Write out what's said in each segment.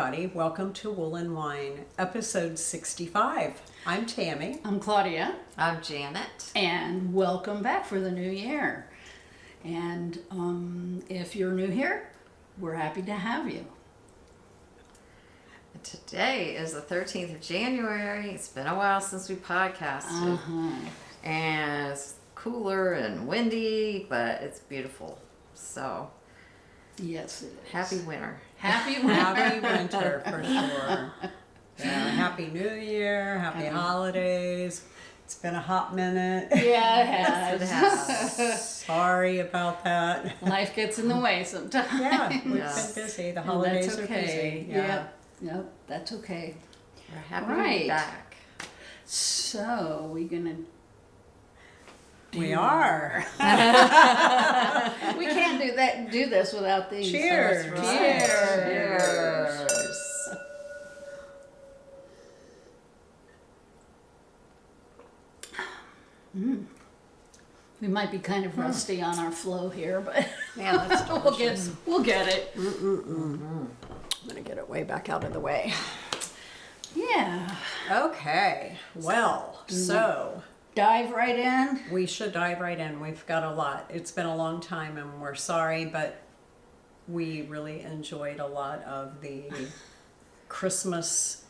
everybody. Welcome to Wool and Wine, episode 65. I'm Tammi. I'm Claudia. I'm Janet. And welcome back for the new year. And if you're new here, we're happy to have you. Today is the 13th of January. It's been a while since we podcasted. And it's cooler and windy, but it's beautiful. So, yes, it is. Happy winter. Happy winter. Happy winter for sure. Yeah, Happy New Year, happy holidays. It's been a hot minute. Yeah, it has. It has. Sorry about that. Life gets in the way sometimes. Yeah, we've Yes. been busy. The And holidays that's are okay. busy. Yeah. Yep, that's okay. We're happy to Right. be back. So, we're going to We are. we can't do this without these. Cheers. So Cheers. We might be kind of rusty on our flow here, but Yeah, that's delicious. we'll get it. I'm going to get it way back out of the way. Yeah. Okay. Well, so Dive right in. we should dive right in. We've got a lot. It's been a long time and we're sorry, but we really enjoyed a lot of the Christmas,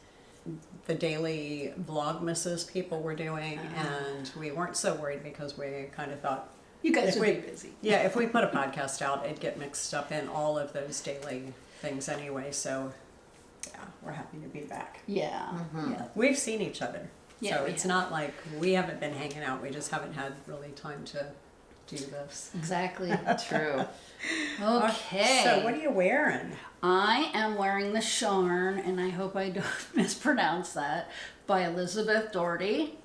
the daily vlogmases people were doing, and we weren't so worried because we kind of thought, You guys If would we- be busy. yeah, if we put a podcast out, it'd get mixed up in all of those daily things anyway. So, yeah, we're happy to be back. Yeah. Yeah. We've seen each other. Yeah, So we it's have. not like we haven't been hanging out. We just haven't had really time to do this. Exactly. True. Okay. So what are you wearing? I am wearing the Sharn, and I hope I don't mispronounce that, by Elizabeth Doherty.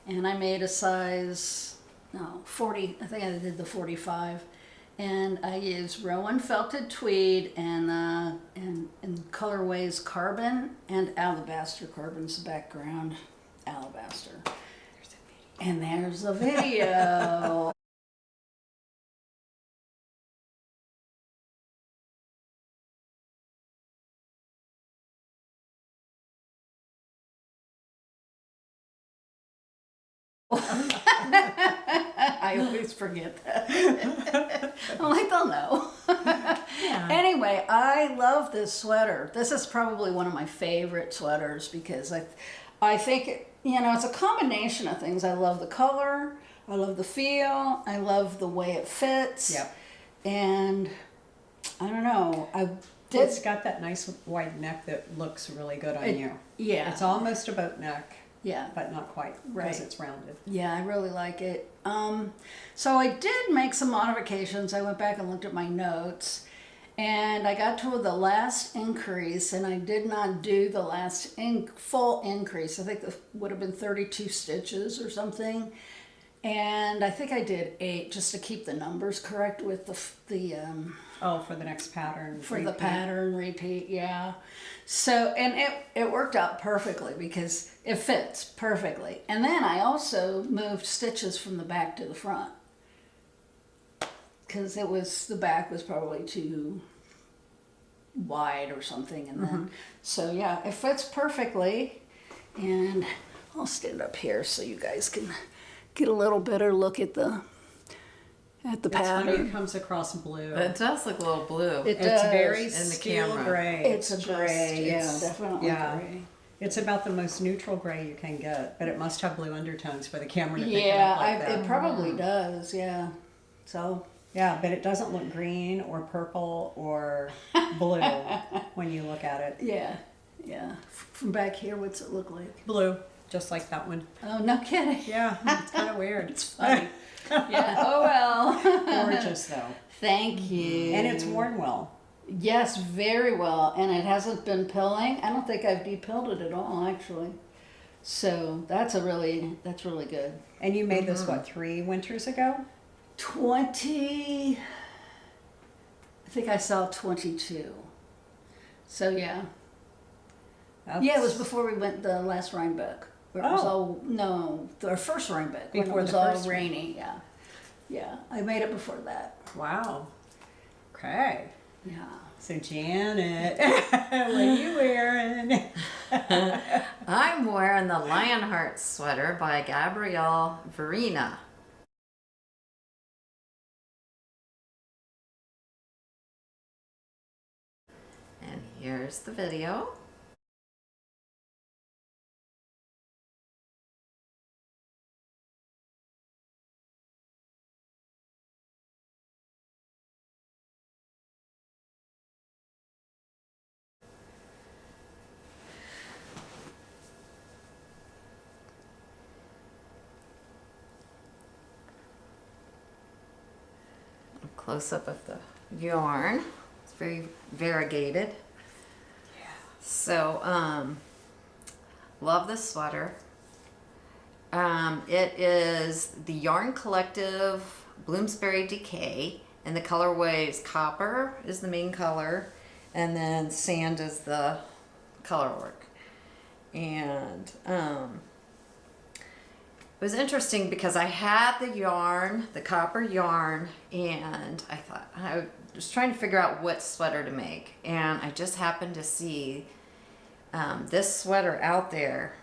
And I made a size, 40, I think I did the 45. And I used Rowan felted tweed and colorways carbon and alabaster. Carbon's the background, alabaster. And there's a video. I always forget that. I'm like, they'll know. Anyway, I love this sweater. This is probably one of my favorite sweaters because I think, it's a combination of things. I love the color, I love the feel, I love the way it fits. Yep. And I don't know, It's got that nice wide neck that looks really good on you. Yeah. It's almost a boat neck, Yeah. but not quite Right. because it's rounded. Yeah, I really like it. So I did make some modifications. I went back and looked at my notes, and I got to the last increase, and I did not do the last full increase. I think it would have been 32 stitches or something, and I think I did 8 just to keep the numbers correct with the Oh, for the next pattern. for the repeat. pattern repeat, yeah. So, and it worked out perfectly because it fits perfectly. And then I also moved stitches from the back to the front because the back was probably too wide or something. And then, so yeah, it fits perfectly. And I'll stand up here so you guys can get a little better look at the It's funny, pattern. it comes across blue. It does look a little blue. It It's does. very in the steel camera. gray. It's a gray, just- definitely yeah. gray. It's about the most neutral gray you can get, but it must have blue undertones for the camera to pick it Yeah, up like that. it probably does. Yeah. So Yeah, but it doesn't look green or purple or blue when you look at it. yeah. From back here, what's it look like? Blue, just like that one. Oh, no kidding. Yeah, it's kind of weird. It's funny. Yeah. Oh well. Gorgeous though. Thank you. And it's worn well. Yes, very well, and it hasn't been pilling. I don't think I've depilled it at all, actually. So that's really good. And you made this, what, 3 winters ago? 20. I think I saw 22. So yeah. Yeah, it was before we went the last Rhinebeck. Where it was Oh. all, no, our first Rhinebeck. When Before it was the all first one. rainy, yeah. Yeah, I made it before that. Wow. Okay. Yeah. So Janet, what are you wearing? I'm wearing the Lionheart sweater by Gabrielle Vezina. And here's the video. Close up of the yarn. It's very variegated. Yeah. So, love this sweater. It is the Yarn Collective Bloomsbury Decay, and the colorway is copper is the main color, and then sand is the color work. And it was interesting because I had the yarn, the copper yarn, and I was trying to figure out what sweater to make, and I just happened to see this sweater out there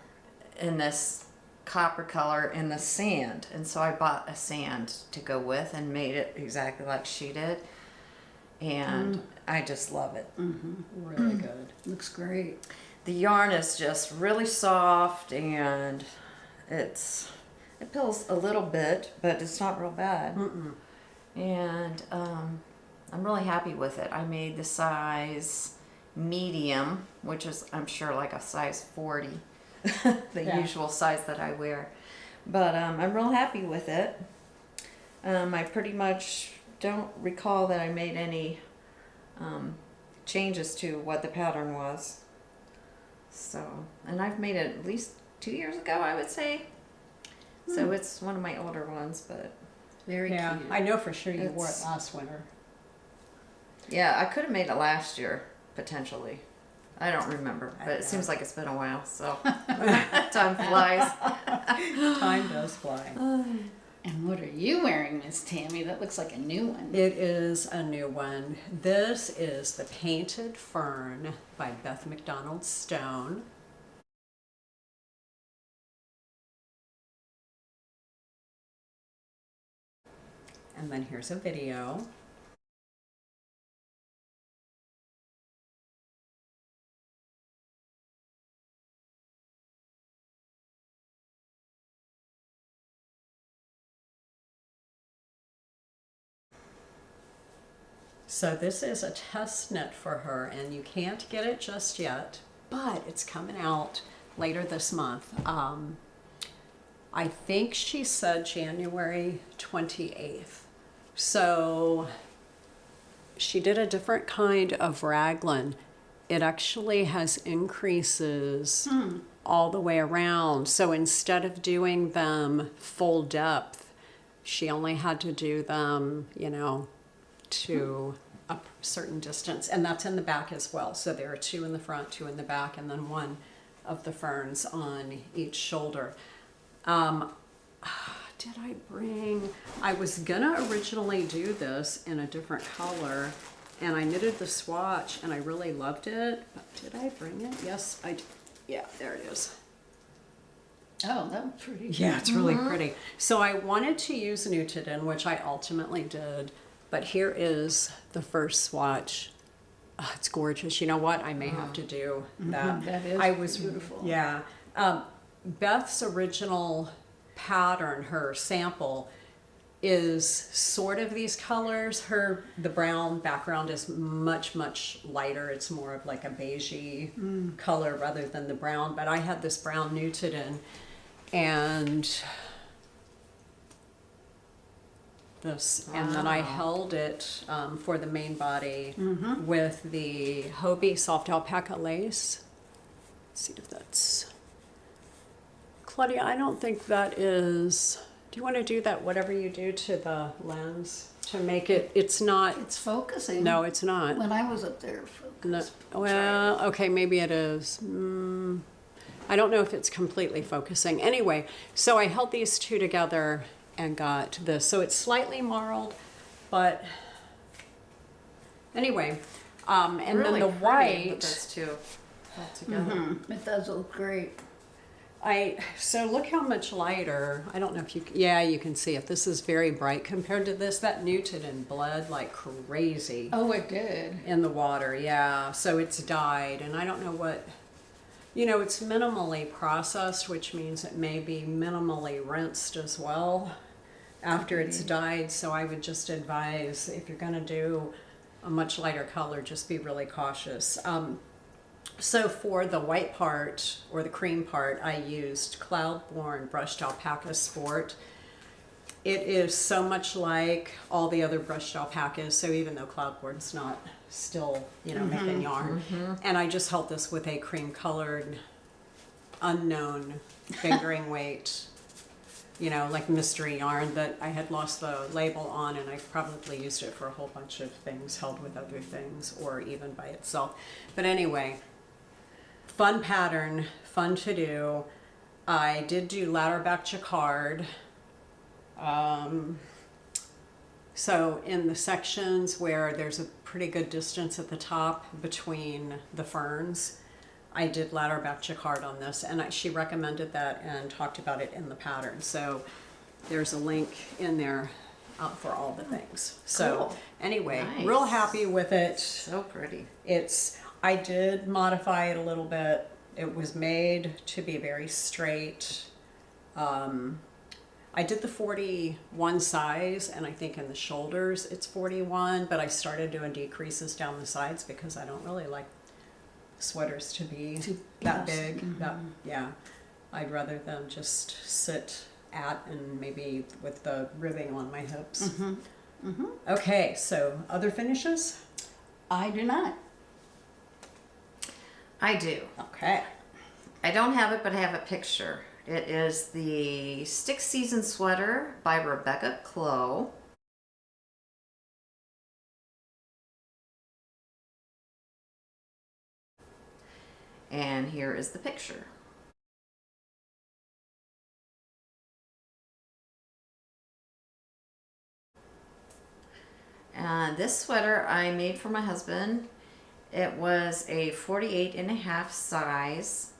in this copper color in the sand, and so I bought a sand to go with and made it exactly like she did, and I just love it. Really good. Looks great. The yarn is just really soft, and it pills a little bit, but it's not real bad. And I'm really happy with it. I made the size medium, which is, I'm sure, like a size 40, the usual size that I wear. But I'm real happy with it. I pretty much don't recall that I made any changes to what the pattern was. So, and I've made it at least 2 years ago, I would say. So it's one of my older ones, but Very Yeah, cute. I know for sure you wore it It's- last winter. yeah, I could have made it last year, potentially. I don't remember, but it seems like it's been a while, so time flies. Time does fly. And what are you wearing, Miss Tammy? That looks like a new one. It is a new one. This is the Painted Fern by Beth MacDonald Stone. And then here's a video. So this is a test knit for her, and you can't get it just yet, but it's coming out later this month. I think she said January 28th. So she did a different kind of raglan. It actually has increases all the way around. So instead of doing them full depth, she only had to do them, to a certain distance. And that's in the back as well. So there are 2 in the front, 2 in the back, and then 1 of the ferns on each shoulder. Did I bring, I was gonna originally do this in a different color, and I knitted the swatch and I really loved it, but did I bring it? Yes, I did. Yeah, there it is. Oh, that was pretty. Yeah, it's really pretty. So I wanted to use knitted in, which I ultimately did, but here is the first swatch. Oh, it's gorgeous. You know what? I may have to do that. That is I was beautiful. Yeah. Beth's original pattern, her sample, is sort of these colors. The brown background is much, much lighter. It's more of like a beigey color rather than the brown. But I had this brown knitted in, and this, and then I held it for the main body with the Hobie soft alpaca lace. Let's see if that's... Claudia, I don't think that is... Do you want to do that, whatever you do to the lens, to make it... It's not... It's focusing. No, it's not. When I was up there, No, focused. well, okay, maybe it is. I don't know if it's completely focusing. Anyway, so I held these 2 together, and got this. So it's slightly marled, but anyway. And Really then the pretty with white. those two all together. It does look great. So look how much lighter. I don't know if you, yeah, you can see it. This is very bright compared to this. That newted and bled like crazy Oh, it did. in the water. Yeah. So it's dyed, and I don't know what, you know, it's minimally processed, which means it may be minimally rinsed as well after it's dyed. So I would just advise, if you're going to do a much lighter color, just be really cautious. So for the white part, or the cream part, I used Cloudborn Brushed Alpaca Sport. It is so much like all the other brushed alpacas, so even though Cloudborn's not still, you know, making yarn. And I just held this with a cream colored, unknown fingering weight, you know, like mystery yarn that I had lost the label on, and I probably used it for a whole bunch of things, held with other things, or even by itself. But anyway, fun pattern, fun to do. I did do ladder back jacquard. So in the sections where there's a pretty good distance at the top between the ferns, I did ladder back jacquard on this, and she recommended that and talked about it in the pattern. So there's a link in there for all the things. So Cool. anyway, Nice. real happy with it. So pretty. I did modify it a little bit. It was made to be very straight. I did the 41 size, and I think in the shoulders it's 41, but I started doing decreases down the sides because I don't really like sweaters to be that big. Yeah, I'd rather them just sit at, and maybe with the ribbing on my hips. Okay, so other finishes? I do not. I do. Okay. I don't have it, but I have a picture. It is the Stick Season Sweater by Rebecca Clow. And here is the picture. This sweater I made for my husband. It was a 48.5 size,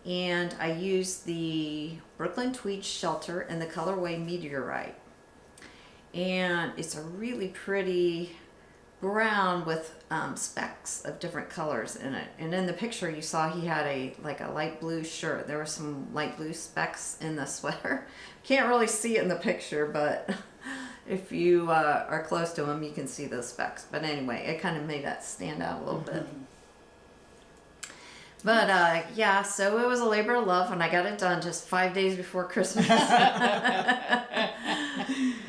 and I used the Brooklyn Tweed Shelter in the colorway Meteorite. And it's a really pretty brown with specks of different colors in it. And in the picture you saw he had a light blue shirt. There were some light blue specks in the sweater. Can't really see it in the picture, but if you are close to him, you can see those specks. But anyway, it kind of made that stand out a little bit. But yeah, so it was a labor of love, and I got it done just 5 days before Christmas.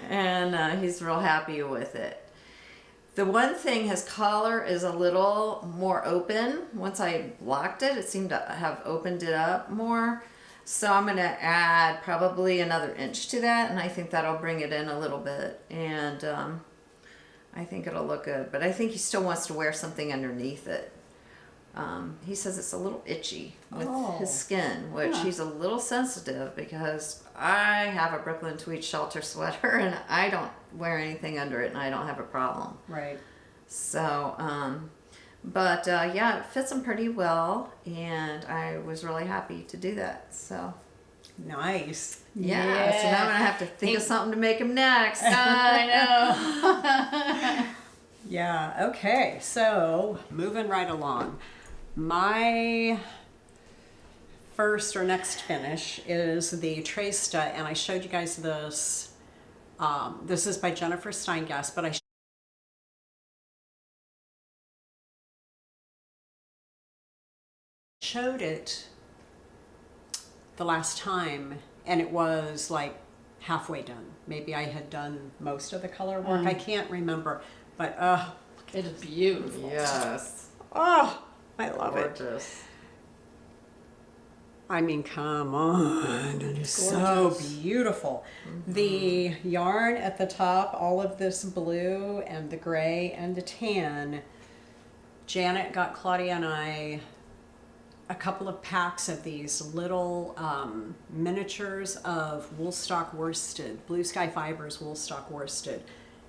And he's real happy with it. The one thing, his collar is a little more open. Once I blocked it, it seemed to have opened it up more. So I'm going to add probably another inch to that, and I think that'll bring it in a little bit. And I think it'll look good. But I think he still wants to wear something underneath it. He says it's a little itchy with his skin, which he's a little sensitive, because I have a Brooklyn Tweed Shelter sweater and I don't wear anything under it, and I don't have a problem. Right. So, but yeah, it fits him pretty well, and I was really happy to do that. So Nice. yeah, so now I'm gonna have to think of something to make him next. I know. Yeah, okay, so moving right along. My first or next finish is the Treysta, and I showed you guys this. This is by Jennifer Steingass, but I showed it the last time, and it was like halfway done. Maybe I had done most of the color work. I can't remember, but It is beautiful. Yes, oh, I love it. gorgeous. I mean, come on, it is so beautiful. The yarn at the top, all of this blue and the gray and the tan, Janet got Claudia and I a couple of packs of these little miniatures of Woolstock worsted, Blue Sky Fibers Woolstock worsted.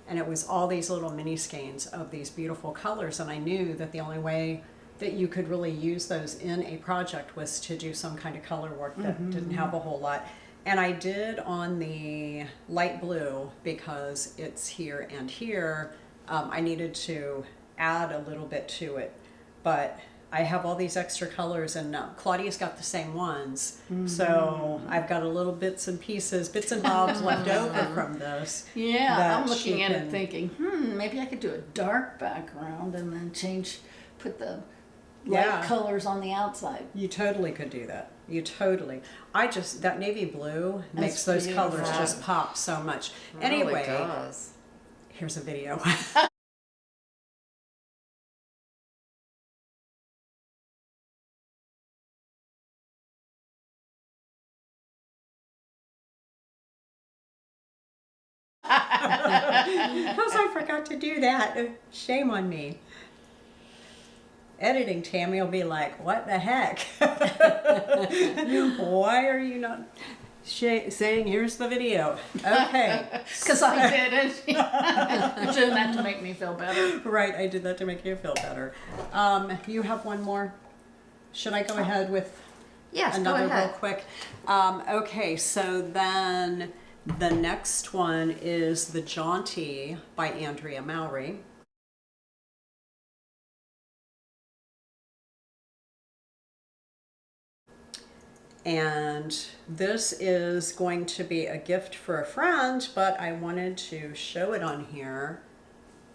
And it was all these little mini skeins of these beautiful colors. And I knew that the only way that you could really use those in a project was to do some kind of color work that didn't have a whole lot. And I did on the light blue because it's here and here. I needed to add a little bit to it, but I have all these extra colors, and Claudia's got the same ones. So I've got a little bits and bobs left over from this. Yeah, that I'm looking she at can- it thinking, maybe I could do a dark background and then put the light Yeah. colors on the outside. You totally could do that. That navy blue makes those beautiful. colors just pop so much. It really Anyway, does. here's a video. Because I forgot to do that. Shame on me. Editing Tammy will be like, what the heck? Why are you not saying here's the video? Okay. Because I did it. You're doing that to make me feel better. Right, I did that to make you feel better. You have one more? Should I go ahead with Yes, another go ahead. real quick? Okay, so then the next one is the Jaunty by Andrea Mowry. And this is going to be a gift for a friend, but I wanted to show it on here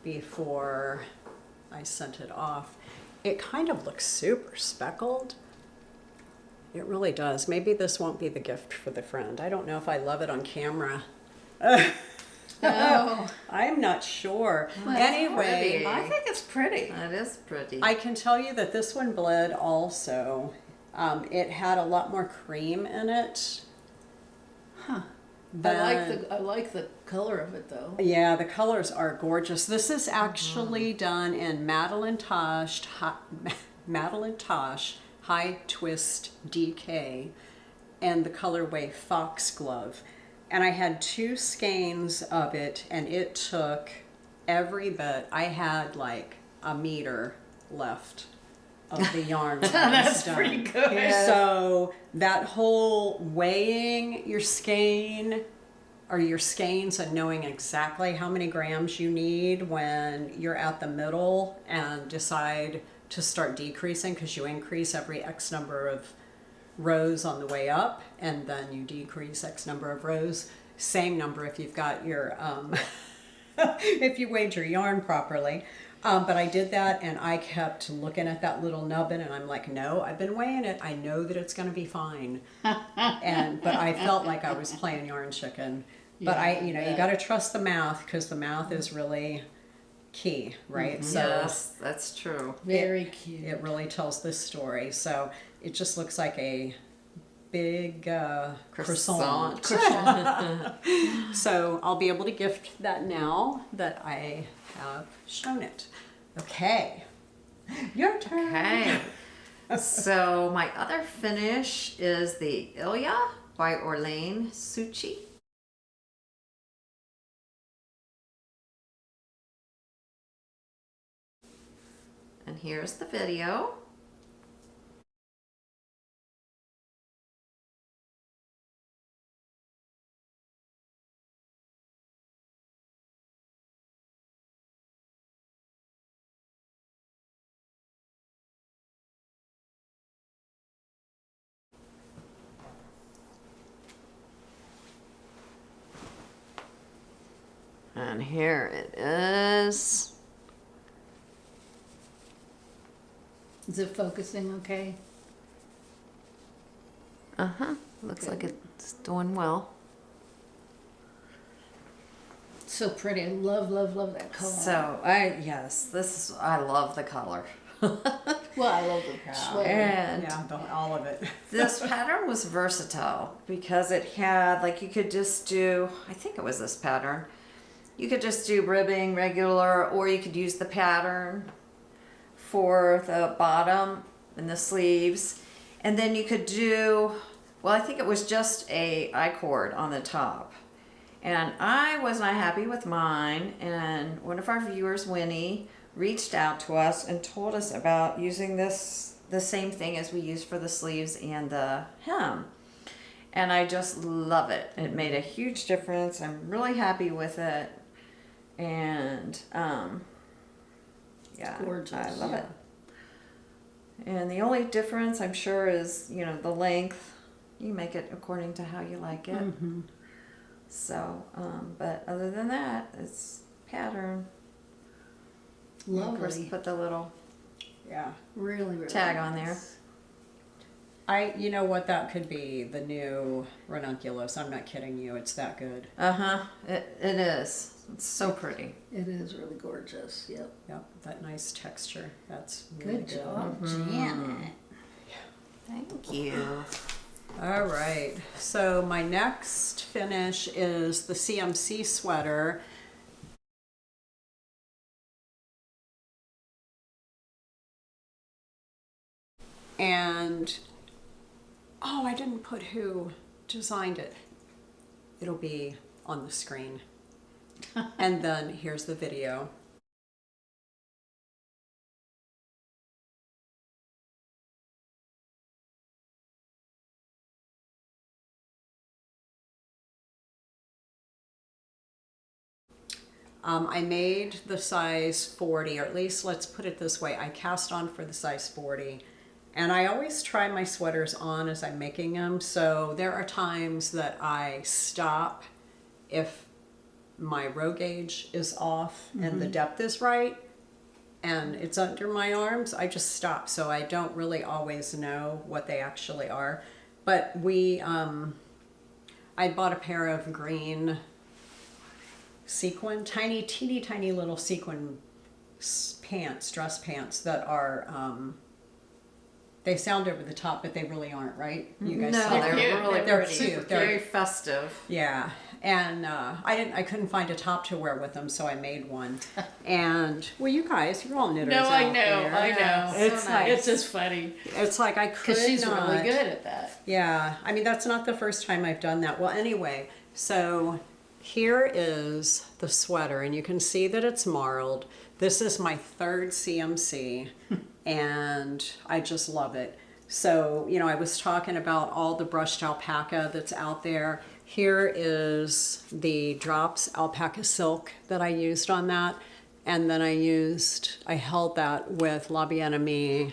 before I sent it off. It kind of looks super speckled. It really does. Maybe this won't be the gift for the friend. I don't know if I love it on camera. Oh, I'm not sure. Well, Anyway, pretty. I think it's pretty. That is pretty. I can tell you that this one bled also. It had a lot more cream in it. Huh. than- I like the color of it though. Yeah, the colors are gorgeous. This is actually done in Madeline Tosh High Twist DK and the colorway Foxglove. And I had 2 skeins of it, and it took every bit. I had like a meter left of the yarn. when I was That's done. pretty good. Yeah. So that whole weighing your skein or your skeins and knowing exactly how many grams you need when you're at the middle and decide to start decreasing, because you increase every X number of rows on the way up, and then you decrease X number of rows. Same number if you've got your, if you weighed your yarn properly. But I did that, and I kept looking at that little nubbin, and I'm like, no, I've been weighing it. I know that it's going to be fine. But I felt like I was playing yarn chicken. But Yeah, you got to trust the math, because the math is really key, right? So Yes, that's true. Very cute. it really tells this story. So it just looks like a big croissant. So I'll be able to gift that now that I have shown it. Okay. Your turn. Okay. So my other finish is the Ilha by Orlane Suchi. And here's the video. And here it is. Is it focusing okay? Uh-huh. Looks like it's doing well. So pretty. I love, love, love that color. So I love the color. Well, I love the sweater. And Yeah, all of it. this pattern was versatile because it had, like, you could just do, I think it was this pattern. You could just do ribbing regular, or you could use the pattern for the bottom and the sleeves. And then you could do, well, I think it was just a I-cord on the top. And I was not happy with mine. And one of our viewers, Winnie, reached out to us and told us about using this, the same thing as we use for the sleeves and the hem. And I just love it. It made a huge difference. I'm really happy with it. And yeah, gorgeous. I love it. And the only difference, I'm sure, is, you know, the length. You make it according to how you like it. Mm-hmm. So, but other than that, it's pattern. Lovely. Of course, put the little Yeah. Really, really tag on there. nice. You know what, that could be the new ranunculus. I'm not kidding you. It's that good. It is. It's so pretty. It is really gorgeous. Yep. Yep. That nice texture. That's really Good job, Mm-hmm. Janet. Thank you. All right. So my next finish is the CMC sweater. And, oh, I didn't put who designed it. It'll be on the screen. And then here's the video. I made the size 40, or at least let's put it this way. I cast on for the size 40. And I always try my sweaters on as I'm making them. So there are times that I stop if my row gauge is off and the depth is right and it's under my arms. I just stop. So I don't really always know what they actually are. But I bought a pair of green sequin, teeny tiny little sequin pants, dress pants that are, they sound over the top, but they really aren't, right? You guys No, saw they're them? really They're pretty. cute. Very festive. Yeah, and I couldn't find a top to wear with them, so I made one. And well, you guys, you're all knitters. No, I out know, there. I know. It's So like It's just funny it's like I could because she's not. really good at that. Yeah, I mean that's not the first time I've done that. Well, anyway, so here is the sweater, and you can see that it's marled. This is my third CMC, and I just love it. So, you know, I was talking about all the brushed alpaca that's out there. Here is the drops alpaca silk that I used on that. And then I held that with La Bien-Aimée.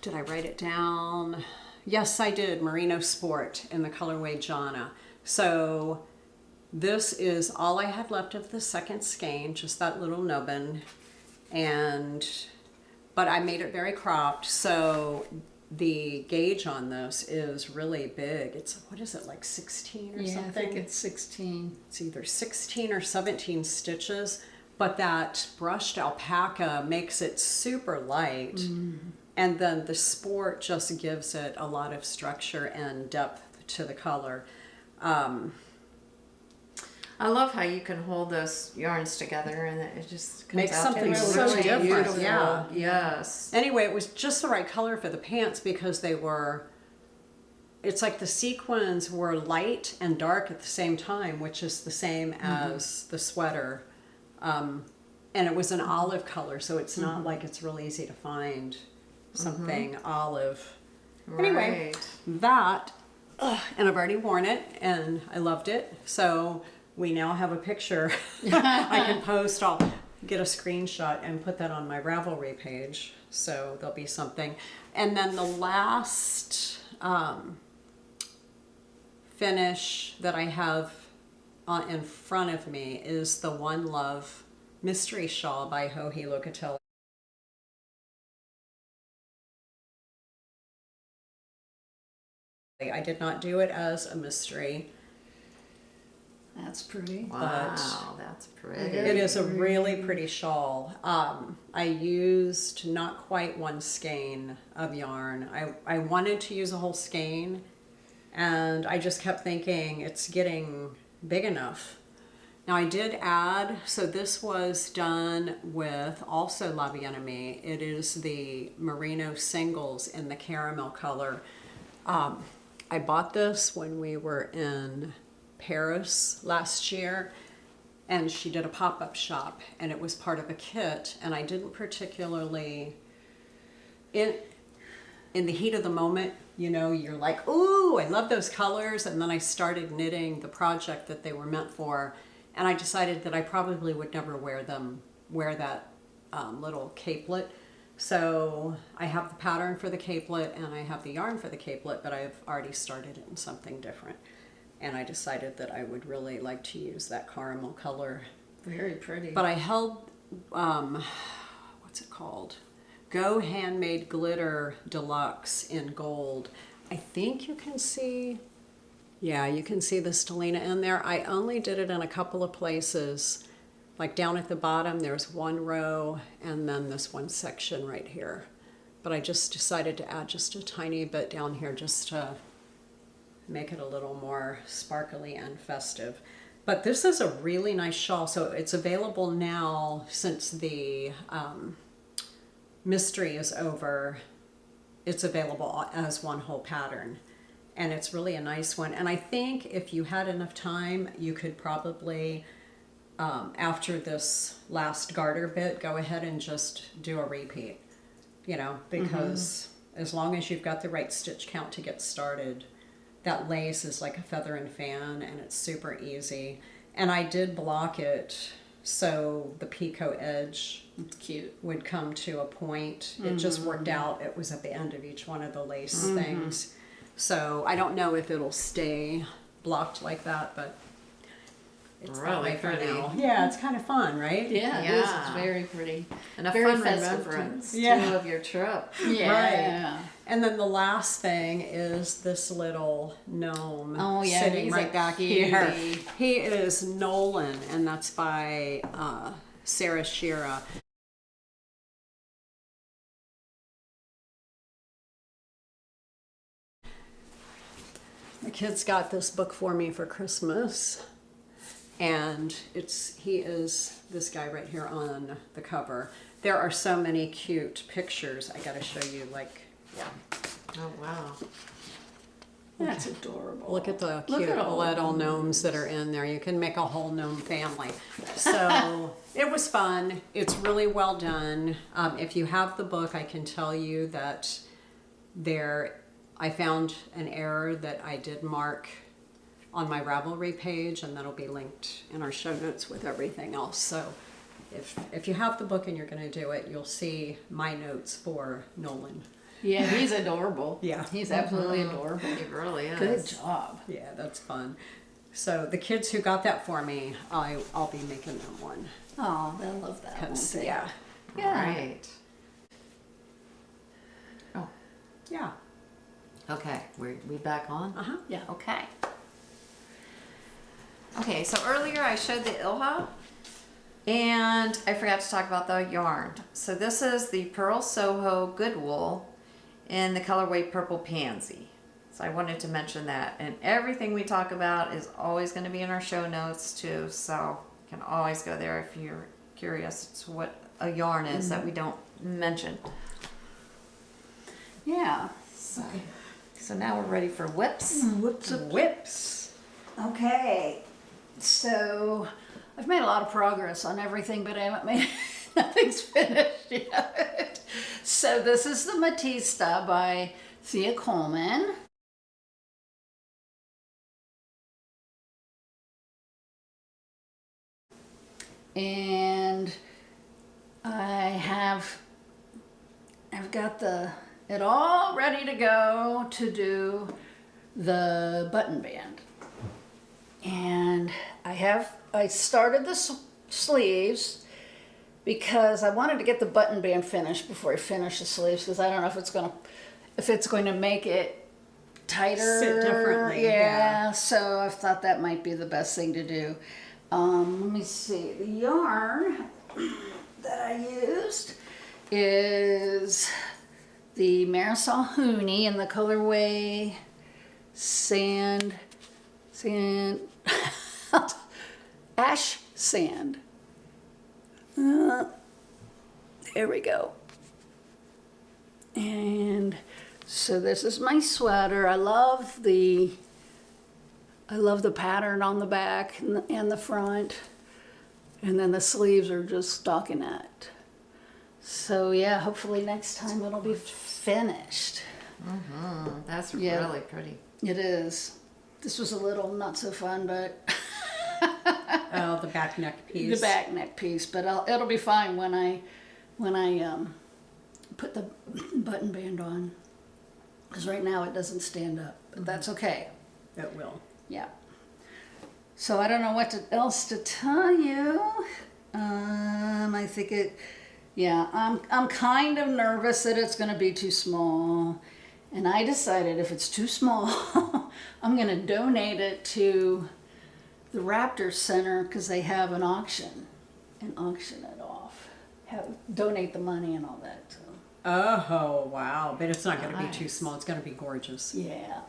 Did I write it down? Yes, I did. Merino Sport in the colorway Jana. So this is all I had left of the second skein, just that little nubbin. But I made it very cropped, so the gauge on this is really big. It's, what is it, like 16 or Yeah, something? I think it's 16. It's either 16 or 17 stitches, but that brushed alpaca makes it super light. And then the sport just gives it a lot of structure and depth to the color. I love how you can hold those yarns together and it just comes Makes out something to be so really different, beautiful. yeah. Yes. Anyway, it was just the right color for the pants because they were, it's like the sequins were light and dark at the same time, which is the same as the sweater. And it was an olive color, so it's not like it's real easy to find something olive. Anyway, that, and I've already worn it and I loved it. So we now have a picture I can post. I'll get a screenshot and put that on my Ravelry page. So there'll be something. And then the last finish that I have in front of me is the One Love Mystery Shawl by Joji Locatelli. I did not do it as a mystery. That's pretty. Wow, that's pretty. It is a really pretty shawl. I used not quite one skein of yarn. I wanted to use a whole skein, and I just kept thinking it's getting big enough. Now I did add, so this was done with also La Bien-Aimée. It is the Merino singles in the caramel color. I bought this when we were in Paris last year, and she did a pop-up shop, and it was part of a kit, and I didn't particularly, in the heat of the moment, you know, you're like, ooh, I love those colors, and then I started knitting the project that they were meant for, and I decided that I probably would never wear that little capelet. So I have the pattern for the capelet and I have the yarn for the capelet, but I've already started it in something different. And I decided that I would really like to use that caramel color. Very pretty. But I held, what's it called? Go Handmade Glitter Deluxe in gold. I think you can see, yeah, you can see the stellina in there. I only did it in a couple of places. Like down at the bottom, there's one row and then this one section right here. But I just decided to add just a tiny bit down here just to make it a little more sparkly and festive. But this is a really nice shawl. So it's available now since the mystery is over. It's available as one whole pattern. And it's really a nice one. And I think if you had enough time, you could probably, after this last garter bit, go ahead and just do a repeat, you know, because as long as you've got the right stitch count to get started, that lace is like a feather and fan and it's super easy. And I did block it so the picot edge Cute. would come to a point. It just worked out. It was at the end of each one of the lace things. So I don't know if it'll stay blocked like that, but it's that Really way for pretty. now. Yeah, it's kind of fun, right? Yeah, it is. It's Yeah. very pretty. And a Very fun festive remembrance Yeah. too of your trip. Yeah. And then the last thing is this little gnome Oh, yeah, sitting he's right a back here. cutie. He is Gnolan, and that's by Sarah Schira. The kids got this book for me for Christmas, and he is this guy right here on the cover. There are so many cute pictures. I gotta show you, like, yeah. Oh wow. That's adorable. Look at the Look cute at all little gnomes that are in there. You can make a whole gnome family. So it was fun. It's really well done. If you have the book, I can tell you that I found an error that I did mark on my Ravelry page, and that'll be linked in our show notes with everything else. So if you have the book and you're going to do it, you'll see my notes for Gnolan. Yeah, he's adorable. Yeah. He's absolutely adorable. It really is. Good job. Yeah, that's fun. So the kids who got that for me, I'll be making them one. Oh, they'll love that. 'Cause, won't they? yeah, Yeah. Right. Oh, yeah. okay. We back on? Uh-huh. Yeah. Okay. Okay, so earlier I showed the Ilha, and I forgot to talk about the yarn. So this is the Pearl Soho Good Wool in the colorway Purple Pansy. So I wanted to mention that. And everything we talk about is always going to be in our show notes too, so you can always go there if you're curious as to what a yarn is that we don't mention. Yeah. So now we're ready for whips. Whips. Okay. So I've made a lot of progress on everything, but I haven't made nothing's finished yet. So this is the Matista by Thea Coleman. And I've got it all ready to go to do the button band. And I started the sleeves because I wanted to get the button band finished before I finish the sleeves, because I don't know if it's going to make it tighter. Sit differently, Yeah, yeah. so I thought that might be the best thing to do. Let me see. The yarn that I used is the Marisol Hooney in the colorway Sand ash sand. There we go. And so this is my sweater. I love the pattern on the back and the front. And then the sleeves are just stockinette. So yeah, hopefully next time it'll be finished. That's Yeah. really pretty. It is. This was a little not so fun, but Oh, the back neck piece. the back neck piece. But it'll be fine when I put the button band on. Because right now it doesn't stand up, but that's okay. It will. Yeah. So I don't know what else to tell you. I think I'm kind of nervous that it's going to be too small. And I decided if it's too small, I'm going to donate it to the Raptor Center because they have an auction and auction it off. Donate the money and all that. So. Oh, wow. But it's not going to be too Nice. small. It's going to be gorgeous. Yeah.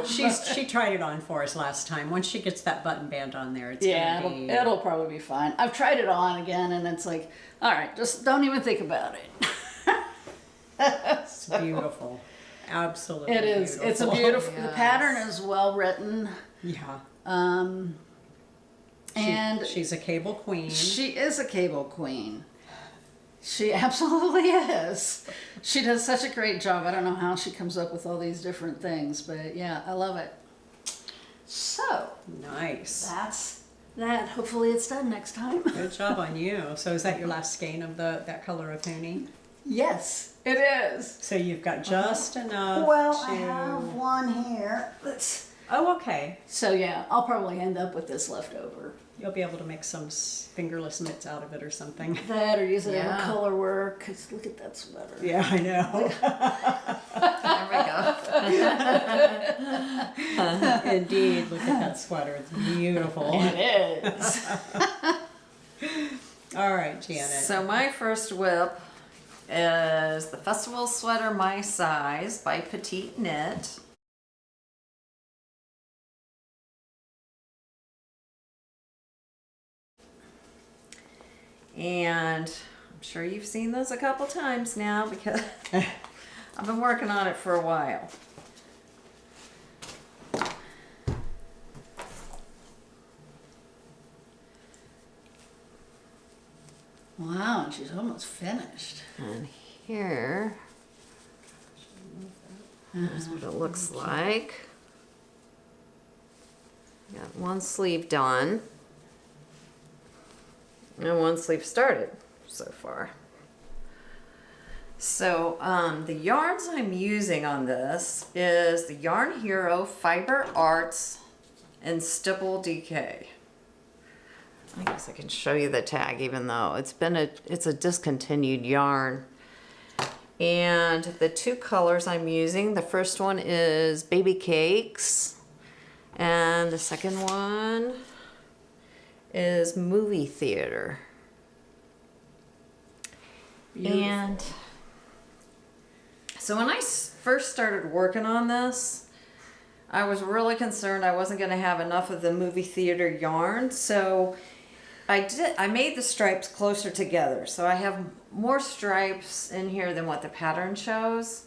She tried it on for us last time. Once she gets that button band on there, it's Yeah, going to be... it'll probably be fine. I've tried it on again and it's like, all right, just don't even think about it. It's beautiful. Absolutely It is. beautiful. It's a beautiful. The Yes. pattern is well written, Yeah. and She's a cable queen. she is a cable queen. She absolutely is. She does such a great job. I don't know how she comes up with all these different things, but yeah, I love it. So Nice. that's that. Hopefully, it's done next time. Good job on you. So is that your last skein of that color of Hoonie? Yes, it is. So you've got just enough Well, to... I have one here. Oh, okay. So yeah, I'll probably end up with this left over. You'll be able to make some fingerless mitts out of it or something. That or use it in Yeah. color work. 'Cause look at that sweater. Yeah, I know. There we go. Indeed. Look at that sweater. It's beautiful. It is. All right, Janet. So my first whip is the Festival Sweater My Size by Petite Knit. And I'm sure you've seen those a couple times now because I've been working on it for a while. Wow, and she's almost finished. And here is what it looks like. Got one sleeve done. And one sleeve started so far. So the yarns I'm using on this is the Yarn Hero Fiber Arts and Stipple DK. I guess I can show you the tag even though it's a discontinued yarn. And the two colors I'm using, the first one is Baby Cakes and the second one is Movie Theater. Beautiful. And so when I first started working on this, I was really concerned I wasn't going to have enough of the Movie Theater yarn. So I made the stripes closer together. So I have more stripes in here than what the pattern shows.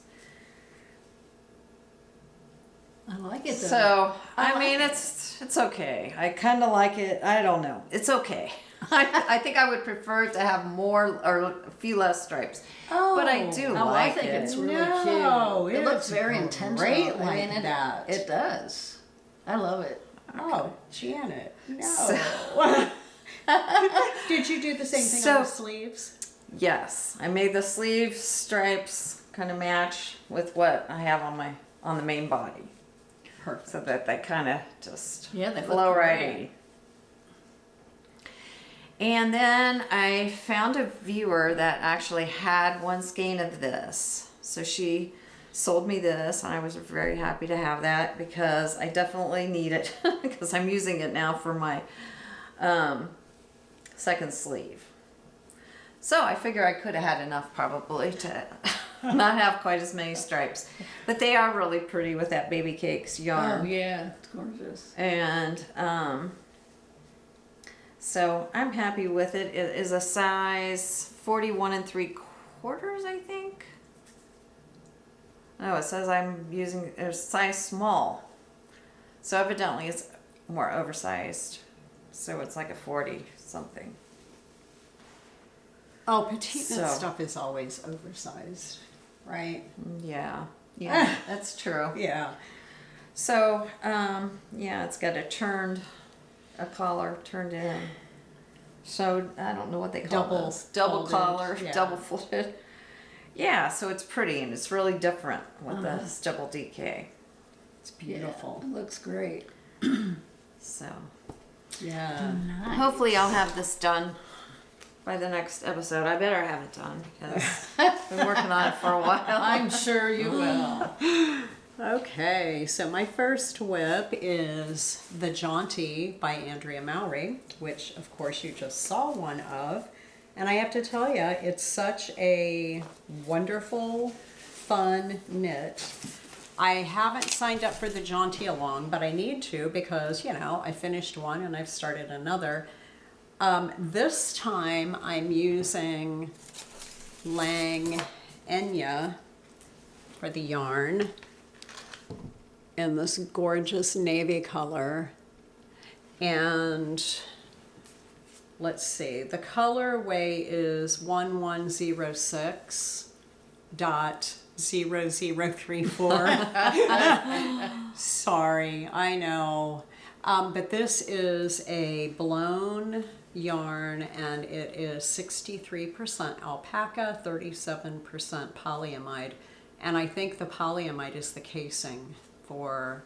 I like it though. So, I I mean, like it's okay. I kind of like it. I don't know. It's okay. I think I would prefer to have more or a few less stripes. But I do Oh, like I think it. it's really No, cute. It looks it's very intentional. great I mean, like that. It does. I love it. Oh, Janet. No. So- Did you do the same thing So- on the sleeves? Yes, I made the sleeve stripes kind of match with what I have on the main body, Perfect. so that they kind of just Yeah, they look flow right great. in. And then I found a viewer that actually had one skein of this. So she sold me this and I was very happy to have that because I definitely need it because I'm using it now for my second sleeve. So I figure I could have had enough probably not have quite as many stripes. But they are really pretty with that baby cakes yarn. Oh yeah, it's gorgeous. And so I'm happy with it. It is a size 41 3/4, I think. Oh, it says I'm using a size small. So evidently it's more oversized. So it's like a 40 something. Oh, petite knit So- stuff is always oversized, right? Yeah. Yeah, that's true. Yeah. So, yeah, it's got a collar turned in. So, I don't know what they call Double those. Double folded, collar, yeah. double folded. Yeah, so it's pretty and it's really different with this double DK. It's beautiful. Yeah, it looks great. So, Yeah. hopefully I'll have this done by the next episode. I better have it done because I've been working on it for a while. I'm sure you will. Okay, so my first whip is the Jaunty by Andrea Mowry, which of course you just saw one of. And I have to tell you, it's such a wonderful, fun knit. I haven't signed up for the Jaunty along, but I need to because, I finished one and I've started another. This time I'm using Lionheart for the yarn in this gorgeous navy color. And let's see, the colorway is 1106.0034. Sorry, I know. But this is a blown yarn and it is 63% alpaca, 37% polyamide. And I think the polyamide is the casing for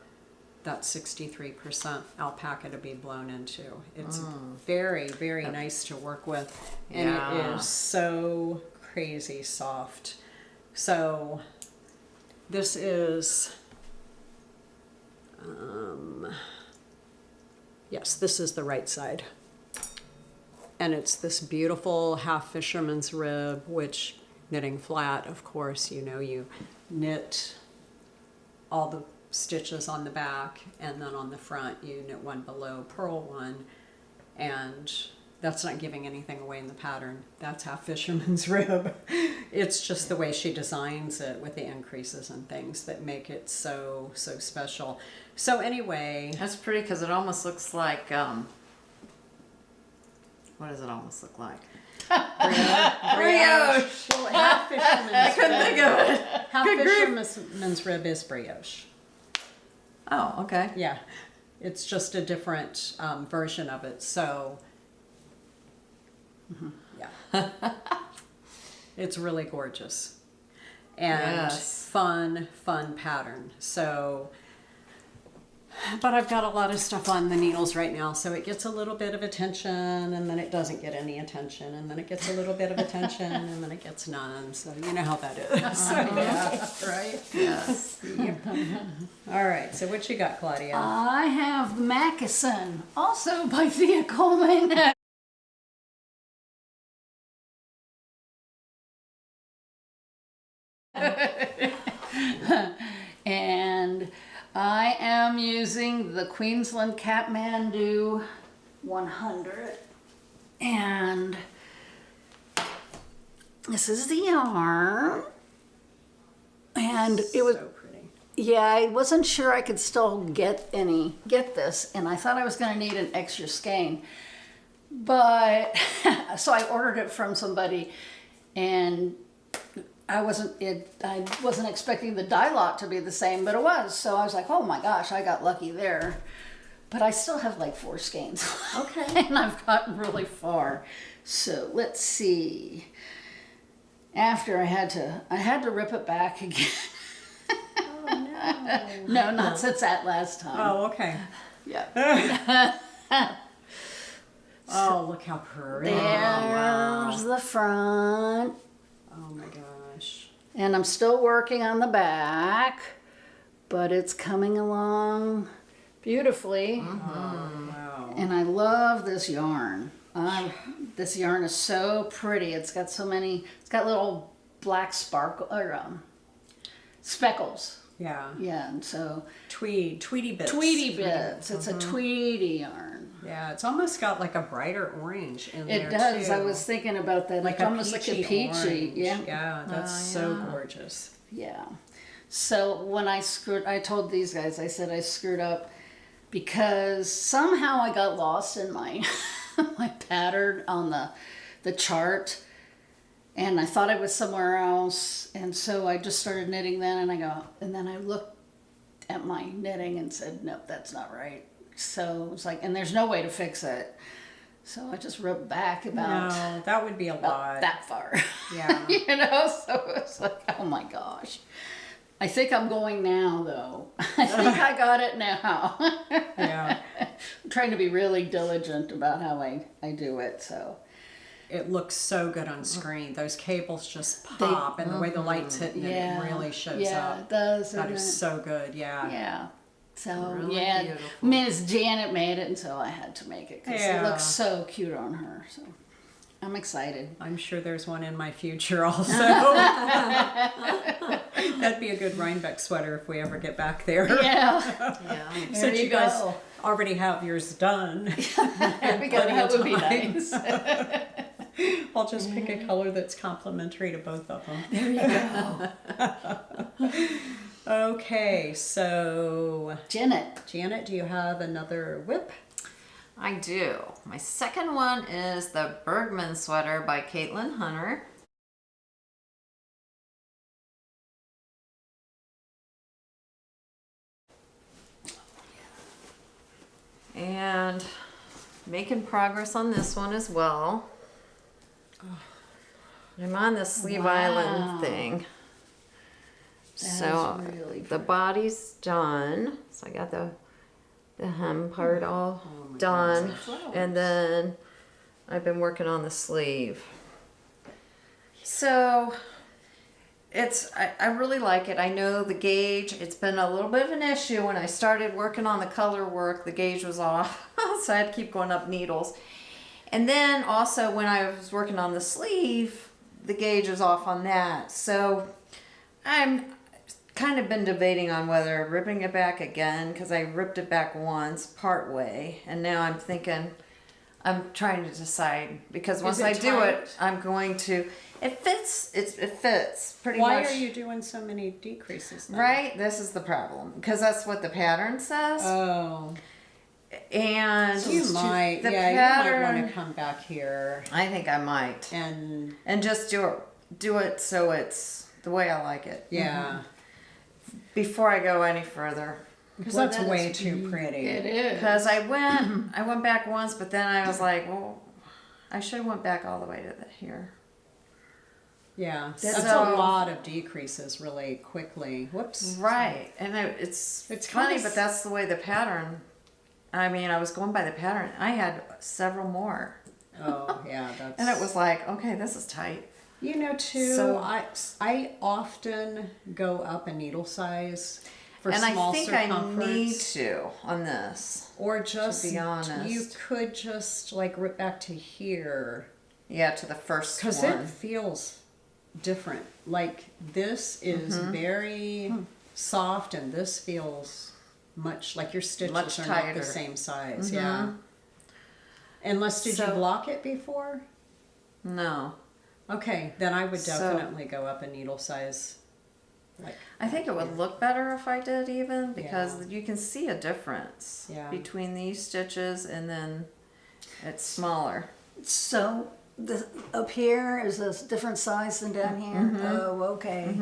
that 63% alpaca to be blown into. It's very, very nice to work with. And it is so crazy soft. So this is, yes, this is the right side. And it's this beautiful half fisherman's rib, which knitting flat, of course, you knit all the stitches on the back and then on the front you knit one below, purl one, and that's not giving anything away in the pattern. That's half fisherman's rib. It's just the way she designs it with the increases and things that make it so special. So anyway, That's pretty because it almost looks like, what does it almost look like? brioche. Well, half fisherman's I couldn't think of it. half fisherman's rib is brioche. Oh, okay. Yeah, it's just a different version of it. So, yeah, it's really gorgeous and Yes. fun pattern. So, but I've got a lot of stuff on the needles right now, so it gets a little bit of attention, and then it doesn't get any attention, and then it gets a little bit of attention, and then it gets none. So you know how that is. Yeah, right? Yes. All right. So what you got, Claudia? I have Moccasin, also by Thea Coleman. And I am using the Queensland Kathmandu 100. And this is the yarn. And it was, so pretty. yeah, I wasn't sure I could still get this, and I thought I was going to need an extra skein. But, so I ordered it from somebody, and I wasn't expecting the dye lot to be the same, but it was. So I was like, oh my gosh, I got lucky there. But I still have like 4 skeins. Okay. And I've gotten really far. So let's see. After I had to rip it back again. Oh no. No, not since that last time. Oh, okay. Yeah. Oh, look how pretty. There's the front. Oh my gosh. And I'm still working on the back, but it's coming along beautifully. Oh, wow. And I love this yarn. This yarn is so pretty. It's got little black sparkle or speckles. Yeah. Yeah, and so Tweedy bits. Tweety bits. It's a Tweety yarn. Yeah, it's almost got like a brighter orange in there It does. too. I was thinking about that. like It's a almost like a peachy. orange. Yeah. Yeah, that's so gorgeous. Yeah. So when I told these guys, I said I screwed up because somehow I got lost in my my pattern on the chart, and I thought I was somewhere else, and so I just started knitting then, and then I looked at my knitting and said, nope, that's not right. So it was like, and there's no way to fix it. So I just wrote back about No, that would be a lot. that far. Yeah. You know, so it's like, oh my gosh. I think I'm going now, though. I think I got it now. Yeah. I'm trying to be really diligent about how I do it, so. It looks so good on screen. Those cables just pop, and the way the light's hitting Yeah. it really shows Yeah, up. it does. That doesn't is it? so good. Yeah. Yeah. So, Really yeah, beautiful. Miss Janet made it, and so I had to make it because Yeah. it looks so cute on her. So I'm excited. I'm sure there's one in my future also. That'd be a good Rhinebeck sweater if we ever get back there. Yeah. Yeah. Since There you you guys go. already have yours done, That would be nice. I'll just pick a color that's complementary to both of them. There you go. Okay, so Janet, do you have another whip? I do. My second one is the Bergman sweater by Caitlin Hunter. And making progress on this one as well. I'm on the Sleeve Wow. Island thing. That So is really the pretty. body's done. So I got the hem part all my done. goodness, flowers. And then I've been working on the sleeve. So I really like it. I know the gauge, it's been a little bit of an issue. When I started working on the color work, the gauge was off. So I had to keep going up needles. And then also when I was working on the sleeve, the gauge is off on that. So I'm kind of been debating on whether ripping it back again, because I ripped it back once part way, and now I'm thinking, I'm trying to decide, because once it I do it, tight? I'm going to, it fits pretty Why much. are you doing so many decreases then? Right? This is the problem, because that's what the pattern says. Oh, And so you might, the you might pattern, want to come back here I think I might, and just do it so it's the way I like it. yeah, Before I go any further. because Well, that's that way is too pretty. It is. Because I went back once, but then I was like, well, I should have went back all the way to here. Yeah, So- that's a lot of decreases really quickly. Whoops. Right, and it's It's funny, kinda but that's the way the pattern. I mean, I was going by the pattern. I had several more, Oh yeah, that's. and it was like, okay, this is tight. You know, too. So- I often go up a needle size for And small I think circumference. I need to on this. Or just be honest. you could just like rip back to here Yeah, to the first because one. it feels different. Like this is Mm-hmm. very soft, and this feels much like your stitches Much are not tighter. the same size. Mm-hmm. Yeah. Unless did you So- block it before? No, Okay, then I would So- definitely go up a needle size. Like I think it would look better if I did even, because Yeah. you can see a difference Yeah. between these stitches and then it's smaller. So up here is this different size than down here? Mm-hmm. Oh, okay.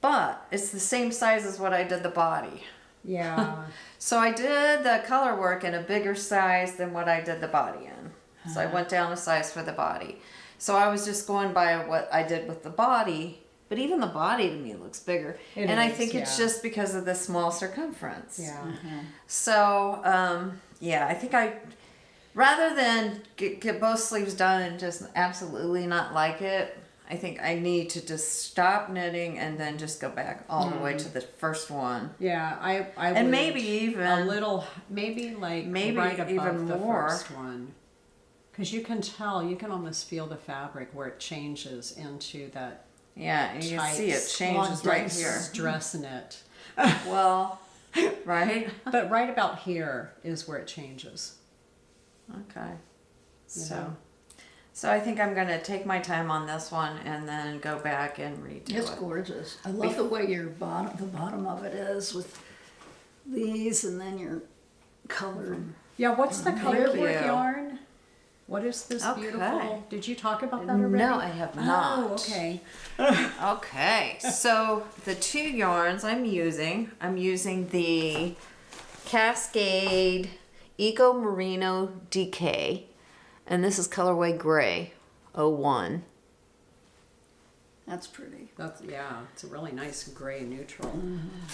But it's the same size as what I did the body. yeah. So I did the color work in a bigger size than what I did the body in. So I went down a size for the body. So I was just going by what I did with the body, but even the body to me looks bigger. It and I is, think it's yeah. just because of the small circumference. Yeah. So, yeah, I think rather than get both sleeves done and just absolutely not like it, I think I need to just stop knitting and then just go back all the way to the first one. Yeah, I And would maybe even a little, maybe like maybe right above even the more. first one. Because you can tell, you can almost feel the fabric where it changes into that Yeah, and you tight see it changes right here. dress knit. Well, right? But right about here is where it changes. Okay. You So, know? so I think I'm going to take my time on this one and then go back and redo It's it. gorgeous. I love the way the bottom of it is with these and then your colored. Yeah, what's the color Thank work you. yarn? What is this Okay. beautiful? Did you talk about that already? No, I have not. Oh, okay. Okay, so the 2 yarns I'm using the Cascade Eco Merino DK, and this is colorway gray 01. That's pretty. It's a really nice gray neutral.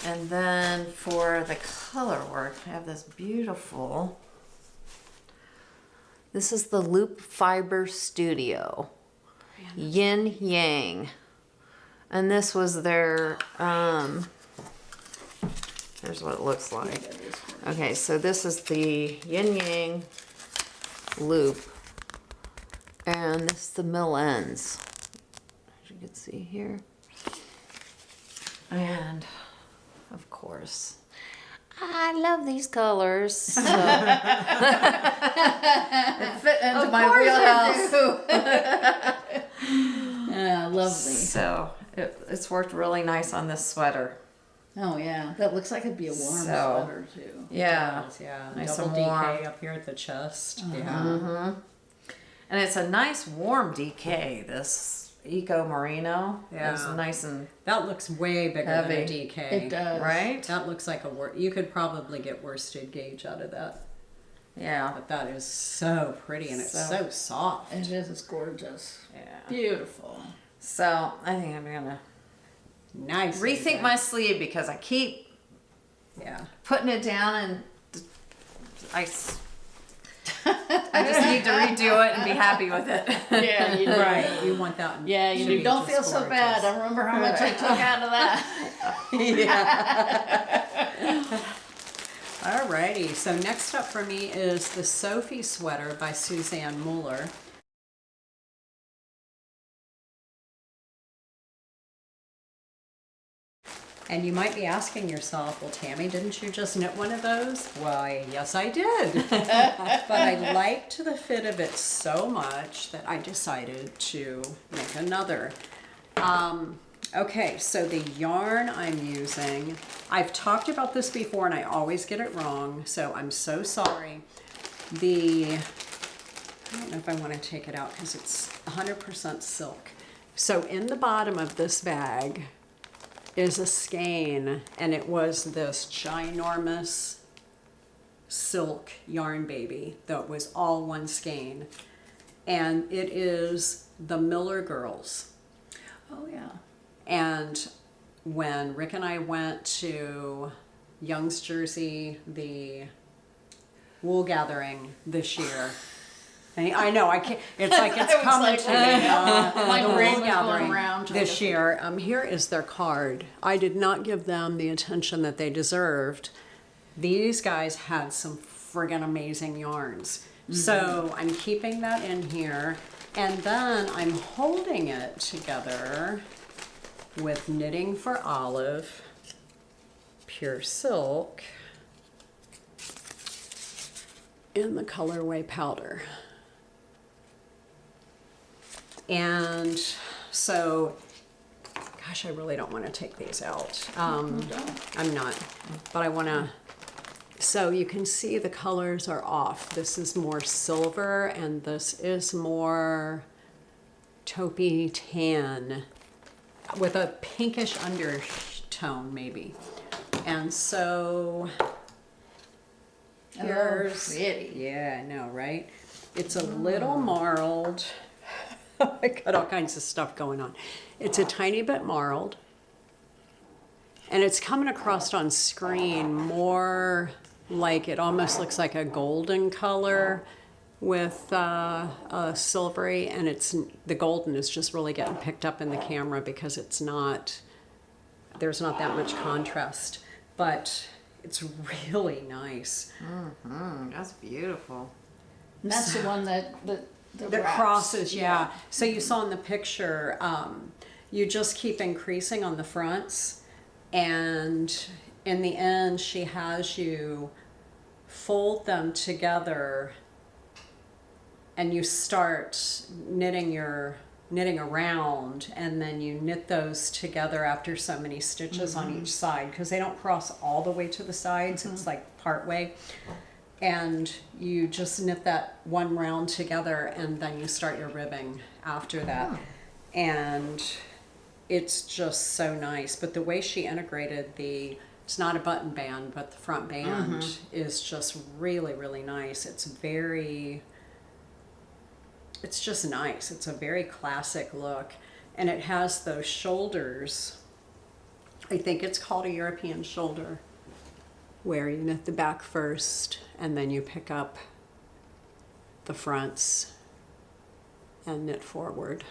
And then for the color work, I have this beautiful, this is the Loop Fiber Studio, Yin Yang. And this was their, here's what it looks like. Okay, so this is the Yin Yang loop, and this is the mill ends, as you can see here. And of course, I love these colors. So they fit into my wheelhouse. Yeah, lovely. So it's worked really nice on this sweater. Oh yeah, that looks like it'd be a warm So, sweater too. Yeah. Yeah, Nice double and warm. DK up here at the chest. Uh-huh. Yeah. And it's a nice warm DK, this Eco Merino. Yeah. It's nice and, That looks way bigger than a Heavy. DK. It does. right? That looks like you could probably get worsted gauge out of that. Yeah. But that is so pretty and it's So- so soft. It is. It's gorgeous. Yeah. Beautiful. So I think I'm going to Nice. rethink my sleeve because I keep Yeah. putting it down and I just need to redo it and be happy with it. Yeah, you do. Right. You want that. Yeah, you to do. be Don't just feel so bad. gorgeous. I remember how much I took out of that. Alrighty. So next up for me is the Sofie sweater by Susanne Muller. And you might be asking yourself, well, Tammy, didn't you just knit one of those? Why, yes, I did. But I liked the fit of it so much that I decided to make another. Okay, so the yarn I'm using, I've talked about this before and I always get it wrong, so I'm so sorry. I don't know if I want to take it out because it's 100% silk. So in the bottom of this bag is a skein, and it was this ginormous silk yarn baby that was all one skein. And it is the Miller Girls. Oh yeah. And when Rick and I went to Young's Jersey, the wool gathering this year, and I know I can't. It's like it's coming to me. My The brain wool was gathering going around this year. Here is their card. I did not give them the attention that they deserved. These guys had some friggin' amazing yarns. So I'm keeping that in here, and then I'm holding it together with Knitting for Olive, pure silk, in the colorway powder. And so, gosh, I really don't want to take these out. I'm not, but I want to. So you can see the colors are off. This is more silver and this is more taupey tan with a pinkish undertone maybe. And so here's, pretty. yeah, I know, right? It's a little marled. I got all kinds of stuff going on. It's a tiny bit marled. And it's coming across on screen more like it almost looks like a golden color with a silvery, and the golden is just really getting picked up in the camera because there's not that much contrast, but it's really nice. That's beautiful. And that's the one that The wraps. crosses, yeah. So you saw in the picture, you just keep increasing on the fronts, and in the end, she has you fold them together, and you start knitting around, and then you knit those together after so many stitches on each side, because they don't cross all the way to the sides. It's like part way. And you just knit that one round together, and then you start your ribbing after that. And it's just so nice. But the way she integrated it's not a button band, but the front band is just really, really nice. It's just nice. It's a very classic look. And it has those shoulders. I think it's called a European shoulder, where you knit the back first and then you pick up the fronts and knit forward.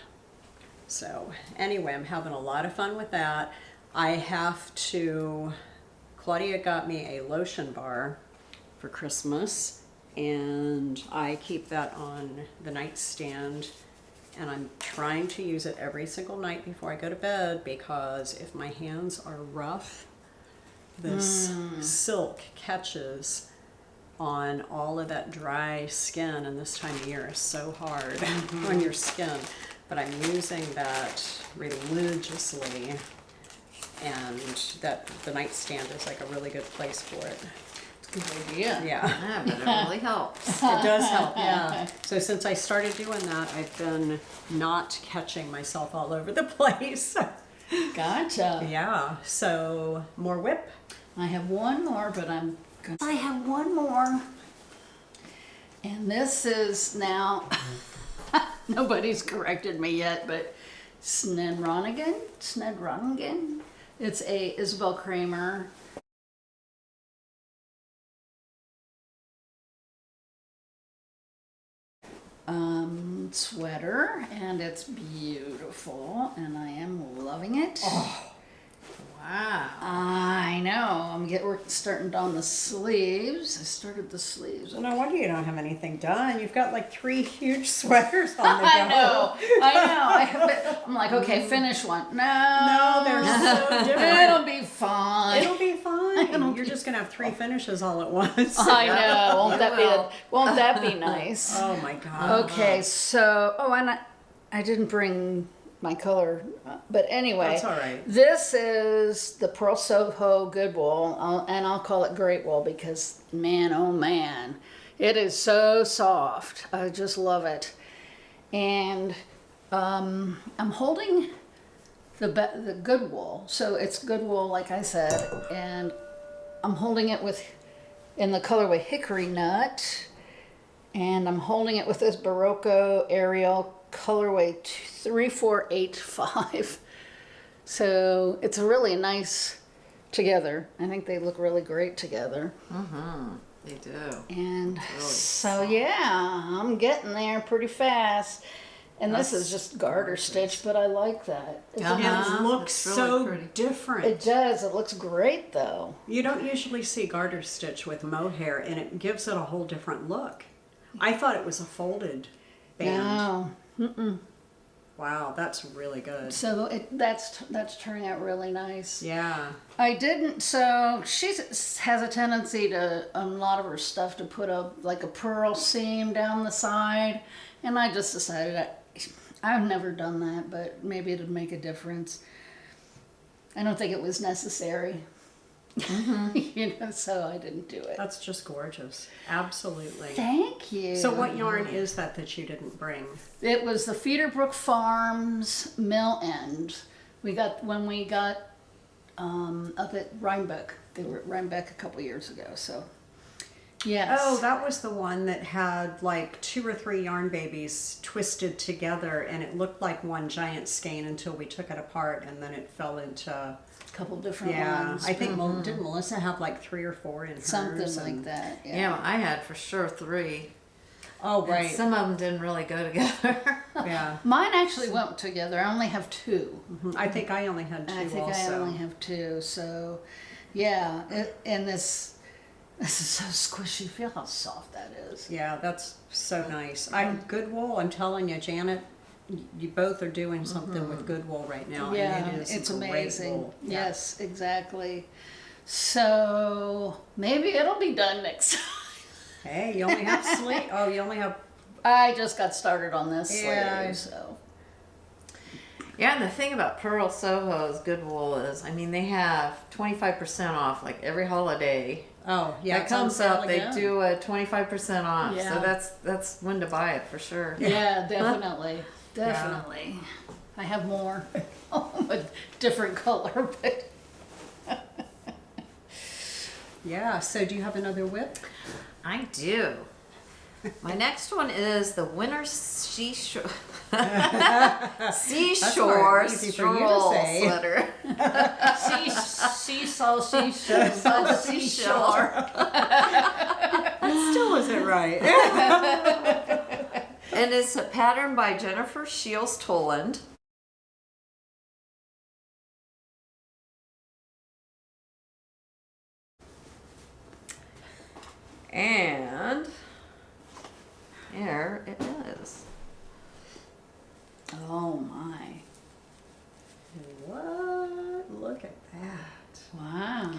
So anyway, I'm having a lot of fun with that. Claudia got me a lotion bar for Christmas, and I keep that on the nightstand, and I'm trying to use it every single night before I go to bed, because if my hands are rough, this silk catches on all of that dry skin, and this time of year is so hard on your skin. But I'm using that religiously, and that the nightstand is like a really good place for it. Good idea. Yeah, Yeah, but it really helps. it does help, yeah. So since I started doing that, I've been not catching myself all over the place. Gotcha. Yeah, so more whip. I have one more, but I have one more. And this is now, nobody's corrected me yet, but Snedronigan. It's a Isabel Kramer. Sweater, and it's beautiful, and I am loving it. Oh, wow. I know. We're starting on the sleeves. I started the sleeves. No wonder you don't have anything done. You've got like 3 huge sweaters on the go. I know. I'm like, okay, finish one. No, they're so different. It'll be fine. It'll be fine. You're just gonna have 3 finishes all at once. I know. Won't that be nice? Oh my god. Okay, so and I didn't bring my color, but anyway, That's all right. This is the Pearl Soho Good Wool, and I'll call it Great Wool because man, oh man, it is so soft. I just love it, and I'm holding the Good Wool, so it's Good Wool, like I said, and I'm holding it in the colorway Hickory Nut. And I'm holding it with this Barocco Ariel colorway 3485. So it's really nice together. I think they look really great together. They do. And Really so yeah, I'm getting there pretty fast. And this is just garter stitch, but I like that. It looks It's really so pretty. different. It does. It looks great though. You don't usually see garter stitch with mohair, and it gives it a whole different look. I thought it was a folded band. No. Wow, that's really good. So that's turning out really nice. Yeah. I didn't. So she has a tendency to, a lot of her stuff, to put a pearl seam down the side, and I just decided I've never done that, but maybe it'd make a difference. I don't think it was necessary. So I didn't do it. That's just gorgeous. Absolutely. Thank you. So what yarn is that you didn't bring? It was the Feederbrook Farms Mill End. We got up at Rhinebeck. They were at Rhinebeck a couple years ago. So yes. Oh, that was the one that had like 2 or 3 yarn babies twisted together, and it looked like one giant skein until we took it apart, and then it fell into couple different yeah. ones. I think didn't Melissa have like 3 or 4 in hers? Something like that. Yeah, I had for sure 3. Oh, right. And some of them didn't really go together. Yeah. Mine actually went together. I only have 2. I think I only had 2 I think also. I only have 2. So, yeah. And this This is so squishy. Feel how soft that is. Yeah, that's so nice. Good wool, I'm telling you, Janet, you both are doing something with good wool right now. Yeah, and it is it's great amazing. wool. Yeah. Yes, exactly. So maybe it'll be done next time. Hey, you only have sleeve. Oh, you only have. I just got started on this Yeah. sleeve, so. Yeah, and the thing about Pearl Soho's good wool is, I mean, they have 25% off like every holiday. Oh, yeah. That it's on comes sale up, they again. do a 25% off. Yeah. So that's when to buy it for sure. Yeah, definitely. Definitely. I have more with different color, but Yeah. So, do you have another whip? I do. My next one is the Winter Seashore Seashore easy for you to Stroll say. sweater. seashore. Seashore. That still isn't right. And it's a pattern by Jennifer Shields Toland. And there it is. Oh my. What? Look at that. Wow.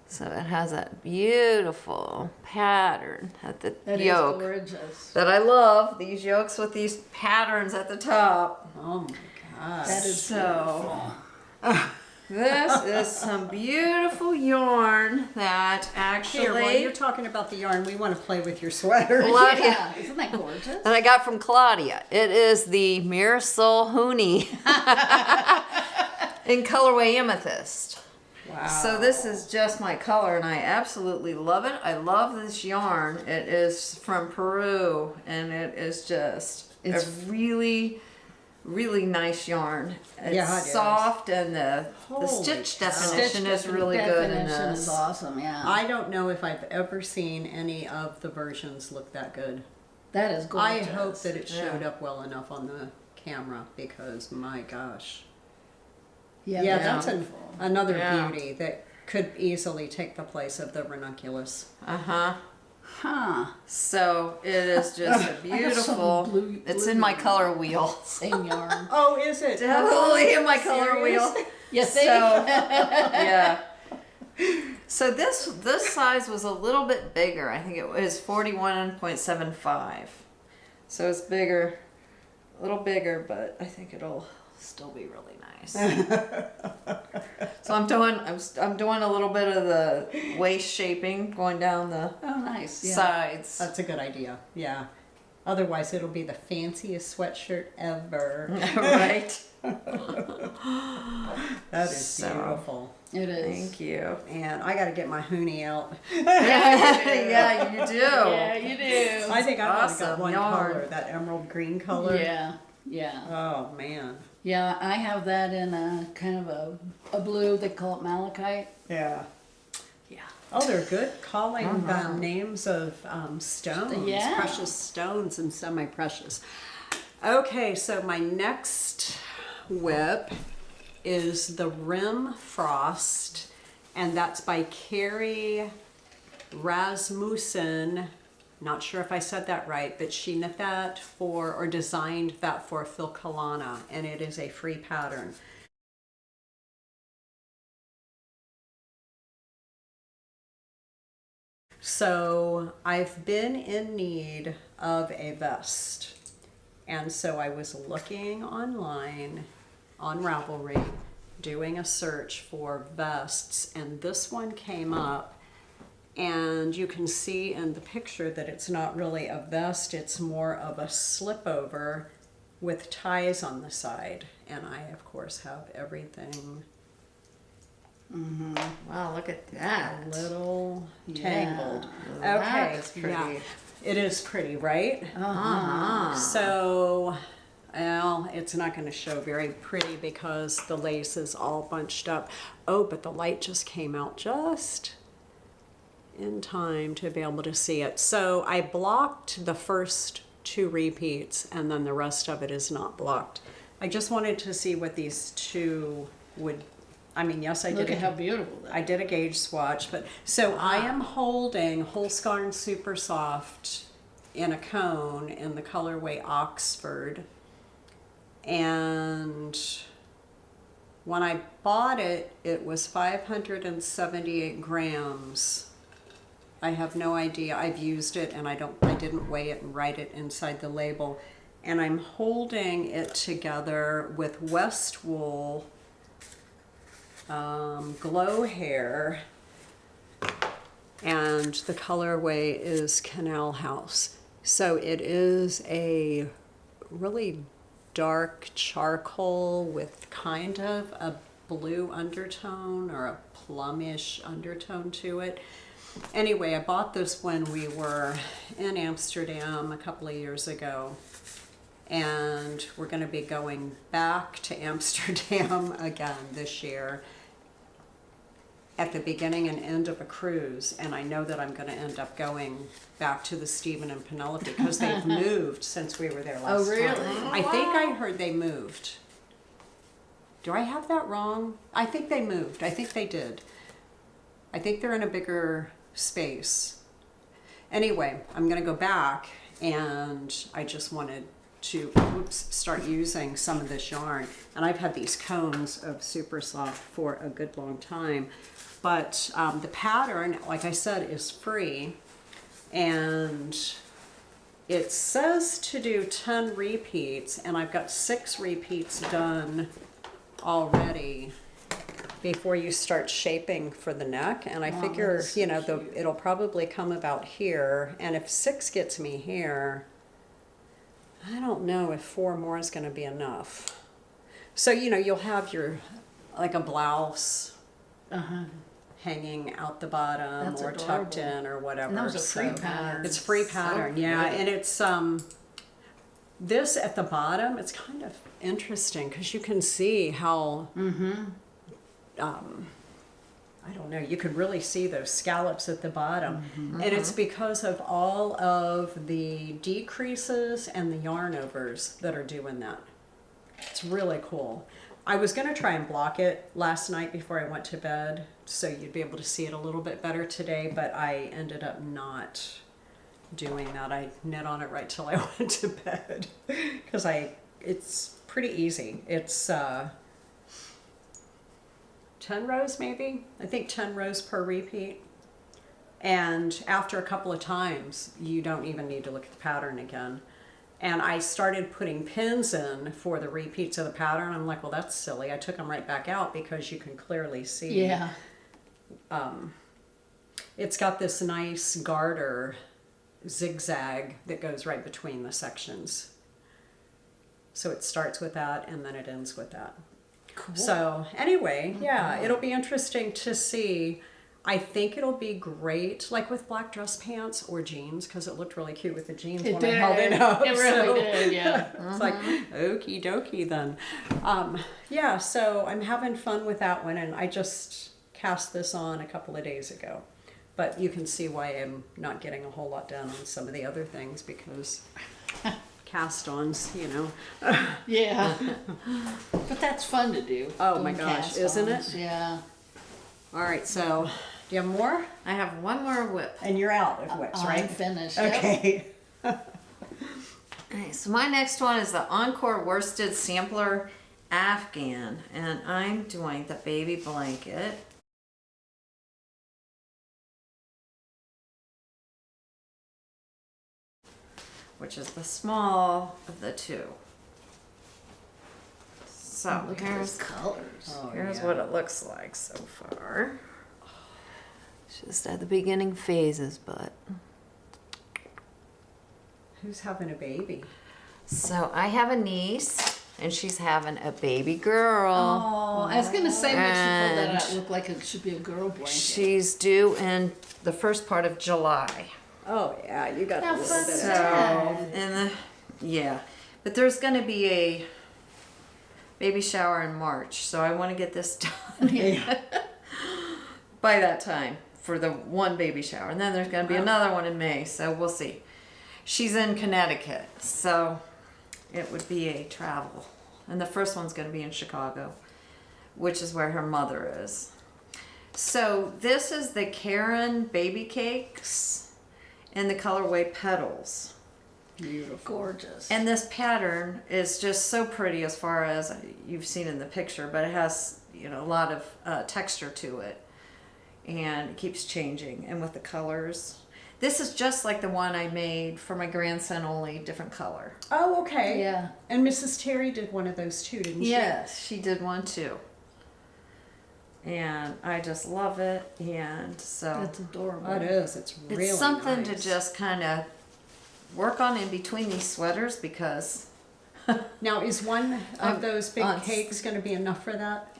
So it has that beautiful pattern at the That is yoke gorgeous. that I love. These yokes with these patterns at the top. Oh my gosh. That is So this is some beautiful yarn that actually Here, while you're talking about the yarn, we want to play with your sweater. Claudia, Yeah, isn't that gorgeous? and I got from Claudia. It is the Mirasol Hooney in colorway amethyst. Wow. So this is just my color, and I absolutely love it. I love this yarn. It is from Peru, and it is just It's a really, really nice yarn. It's Yeah, it is. soft, and the Holy stitch cow. definition is really good in Definition this. is awesome, yeah. I don't know if I've ever seen any of the versions look that good. That is I gorgeous. hope that it showed Yeah. up well enough on the camera because my gosh. Yeah, Yeah, that's that's beautiful. another Yeah. beauty that could easily take the place of the ranunculus. Uh-huh. Huh. So it is just a beautiful. blue- It's blue in my yarn. color wheel. Same yarn. Oh, is it? Definitely in my color wheel. Seriously? You So see? yeah. So this size was a little bit bigger. I think it was 41.75. So it's bigger, a little bigger, but I think it'll still be really nice. So I'm doing a little bit of the waist shaping going down the Oh, nice. Yeah. sides. That's a good idea. Yeah. Otherwise, it'll be the fanciest sweatshirt ever. Right. That is So- beautiful. It is. Thank you. And I got to get my hoonie out. Yeah, you do. Yeah, you do. I think I've only Awesome got one yarn. color, that emerald green color. Yeah. Yeah. Oh man. Yeah, I have that in a kind of a blue. They call it malachite. Yeah. Yeah. Oh, they're good calling names of stones, Yeah. precious stones and semi-precious. Okay, so my next whip is the Rimfrost, and that's by Carrie Rasmussen. Not sure if I said that right, but she knit that for, or designed that for Filcolana, and it is a free pattern. So I've been in need of a vest, and so I was looking online on Ravelry, doing a search for vests, and this one came up. And you can see in the picture that it's not really a vest, it's more of a slip over with ties on the side. And I, of course, have everything Wow, look at that. a little Yeah. tangled. That Okay, is pretty. yeah. It is pretty, right? Uh-huh. So, well, it's not going to show very pretty because the lace is all bunched up. Oh, but the light just came out just in time to be able to see it. So I blocked the first two repeats and then the rest of it is not blocked. I just wanted to see what these two would I mean, yes, I Look did. at how beautiful that I did a gauge swatch, but so I am holding Holskarn Super Soft in a cone in the colorway Oxford. And when I bought it, it was 578 grams. I have no idea. I've used it and I didn't weigh it and write it inside the label. And I'm holding it together with West Wool Glow Hair, and the colorway is Canal House. So it is a really dark charcoal with kind of a blue undertone or a plumish undertone to it. Anyway, I bought this when we were in Amsterdam a couple of years ago, and we're going to be going back to Amsterdam again this year at the beginning and end of a cruise, and I know that I'm going to end up going back to the Stephen and Penelope because they've moved since we were there last Oh, really? time. I think I heard they moved. Do I have that wrong? I think they moved. I think they did. I think they're in a bigger space. Anyway, I'm going to go back, and I just wanted to start using some of this yarn. And I've had these cones of Super Soft for a good long time. But the pattern, like I said, is free. And it says to do 10 repeats, and I've got 6 repeats done already before you start shaping for the neck. And I figure, that's you know, so it'll probably come about here. And if 6 gets me here, I don't know if 4 more is going to be enough. So, you know, you'll have your, like a blouse hanging out the bottom. That's or adorable. Tucked in or whatever. And that was a free So pattern. It's free pattern, yeah. pretty. And it's, this at the bottom, it's kind of interesting because you can see how, I don't know, you could really see those scallops at the bottom. And it's because of all of the decreases and the yarn overs that are doing that. It's really cool. I was going to try and block it last night before I went to bed, so you'd be able to see it a little bit better today, but I ended up not doing that. I knit on it right till I went to bed because it's pretty easy. It's 10 rows maybe. I think 10 rows per repeat. And after a couple of times, you don't even need to look at the pattern again. And I started putting pins in for the repeats of the pattern. I'm like, well, that's silly. I took them right back out because you can clearly see. Yeah. It's got this nice garter zigzag that goes right between the sections. So it starts with that and then it ends with that. Cool. So anyway, yeah, it'll be interesting to see. I think it'll be great, like with black dress pants or jeans, because it looked really cute with the jeans when I held it up. It really did, yeah. It's like, okie dokie then. Yeah, so I'm having fun with that one, and I just cast this on a couple of days ago. But you can see why I'm not getting a whole lot done on some of the other things, because cast-ons, you know. Yeah. But that's fun to do. Oh doing my gosh, isn't cast-ons. it? Yeah. All right, so do you have more? I have one more whip. And you're out of whips, I'm right? finished. Yep. Okay. Okay, so my next one is the Encore Worsted Sampler Afghan, and I'm doing the baby blanket. Which is the small of the two. So Look at those colors. here's what it looks like so far. Just at the beginning phases, but. Who's having a baby? So I have a niece, and she's having a baby girl. Oh, I was going to say when she pulled that out, And it looked like it should be a girl blanket. She's due in the first part of July. Oh yeah, you got How a little fun bit is of that? And yeah, but there's going to be a baby shower in March, so I want to get this done by that time for the one baby shower, and then there's going to be another one in May, so we'll see. She's in Connecticut, so it would be a travel, and the first one's going to be in Chicago. which is where her mother is. So this is the Karen baby cakes in the colorway Petals. Beautiful. Gorgeous. And this pattern is just so pretty as far as you've seen in the picture, but it has, you know, a lot of texture to it. And it keeps changing. And with the colors. This is just like the one I made for my grandson, only different color. Oh, okay. Yeah. And Mrs. Terry did one of those too, didn't she? Yes, she did one too. And I just love it. And so That's adorable. Oh, it is. It's really it's something to nice. just kind of work on in between these sweaters because Now, is one of those big on- cakes going to be enough for that?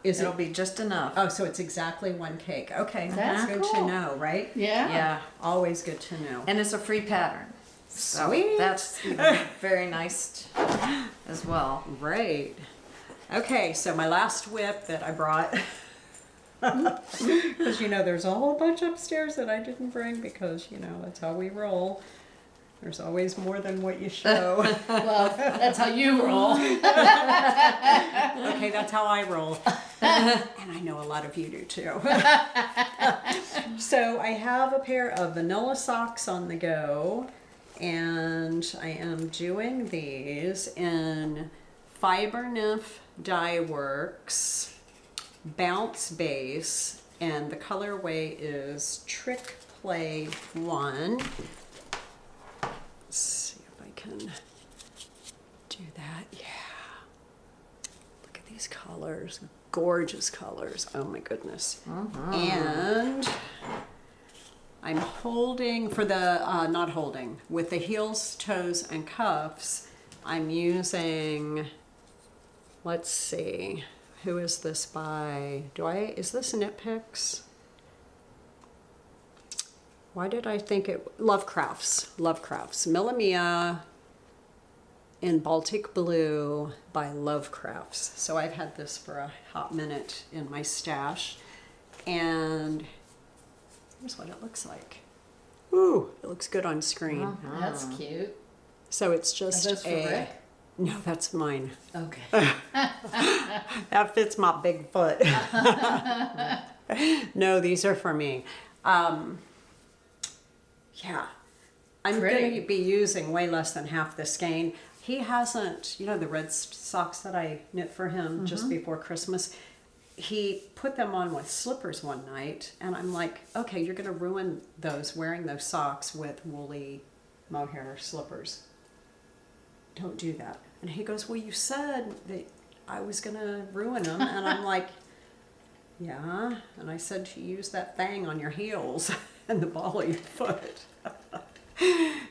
Is it- it'll be just enough. Oh, so it's exactly one cake. Okay, That's good to cool. know, right? Yeah. Yeah. Always good to know. And it's a free pattern. So Sweet. that's even very nice as well. Right. Okay, so my last whip that I brought, because you know there's a whole bunch upstairs that I didn't bring because you know that's how we roll. There's always more than what you show. Well, that's how you roll. Okay, that's how I roll. And I know a lot of you do too. So I have a pair of vanilla socks on the go, and I am doing these in Fiber Nymph Dye Works Bounce Base, and the colorway is Trick Play 1. Let's see if I can do that. Yeah. Look at these colors. Gorgeous colors. Oh my goodness. And I'm holding for the, not holding, with the heels, toes, and cuffs, I'm using, let's see, who is this by? Is this Nitpicks? Why did I think it, Lovecrafts, Millimia in Baltic Blue by Lovecrafts. So I've had this for a hot minute in my stash, and here's what it looks like. Ooh, it looks good on screen. That's cute. So it's just Are those for Rick? No, that's mine. Okay. That fits my big foot. No, these are for me. Yeah, I'm going Pretty. to be using way less than half the skein. He hasn't, you know, the red socks that I knit for him just before Christmas. He put them on with slippers one night, and I'm like, okay, you're going to ruin those wearing those socks with woolly mohair slippers. Don't do that. And he goes, well, you said that I was going to ruin them. And I'm like, yeah. And I said to use that thing on your heels and the ball of your foot.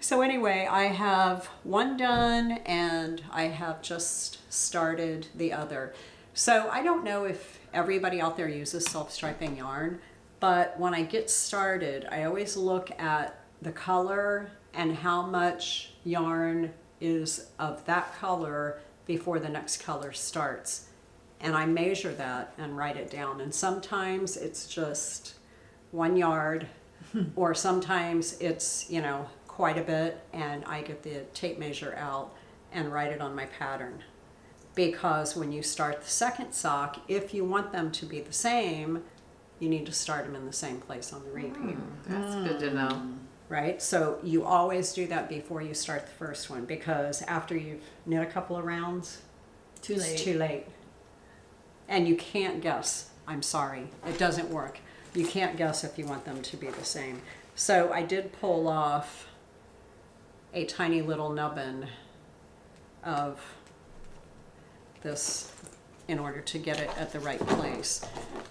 So anyway, I have one done, and I have just started the other. So I don't know if everybody out there uses self-striping yarn, but when I get started, I always look at the color and how much yarn is of that color before the next color starts. And I measure that and write it down. And sometimes it's just 1 yard, or sometimes it's, you know, quite a bit, and I get the tape measure out and write it on my pattern. Because when you start the second sock, if you want them to be the same, you need to start them in the same place on the repeat. That's good to know. Right? So you always do that before you start the first one, because after you've knit a couple of rounds, Too late. it's too late. And you can't guess. I'm sorry. It doesn't work. You can't guess if you want them to be the same. So I did pull off a tiny little nubbin of this in order to get it at the right place.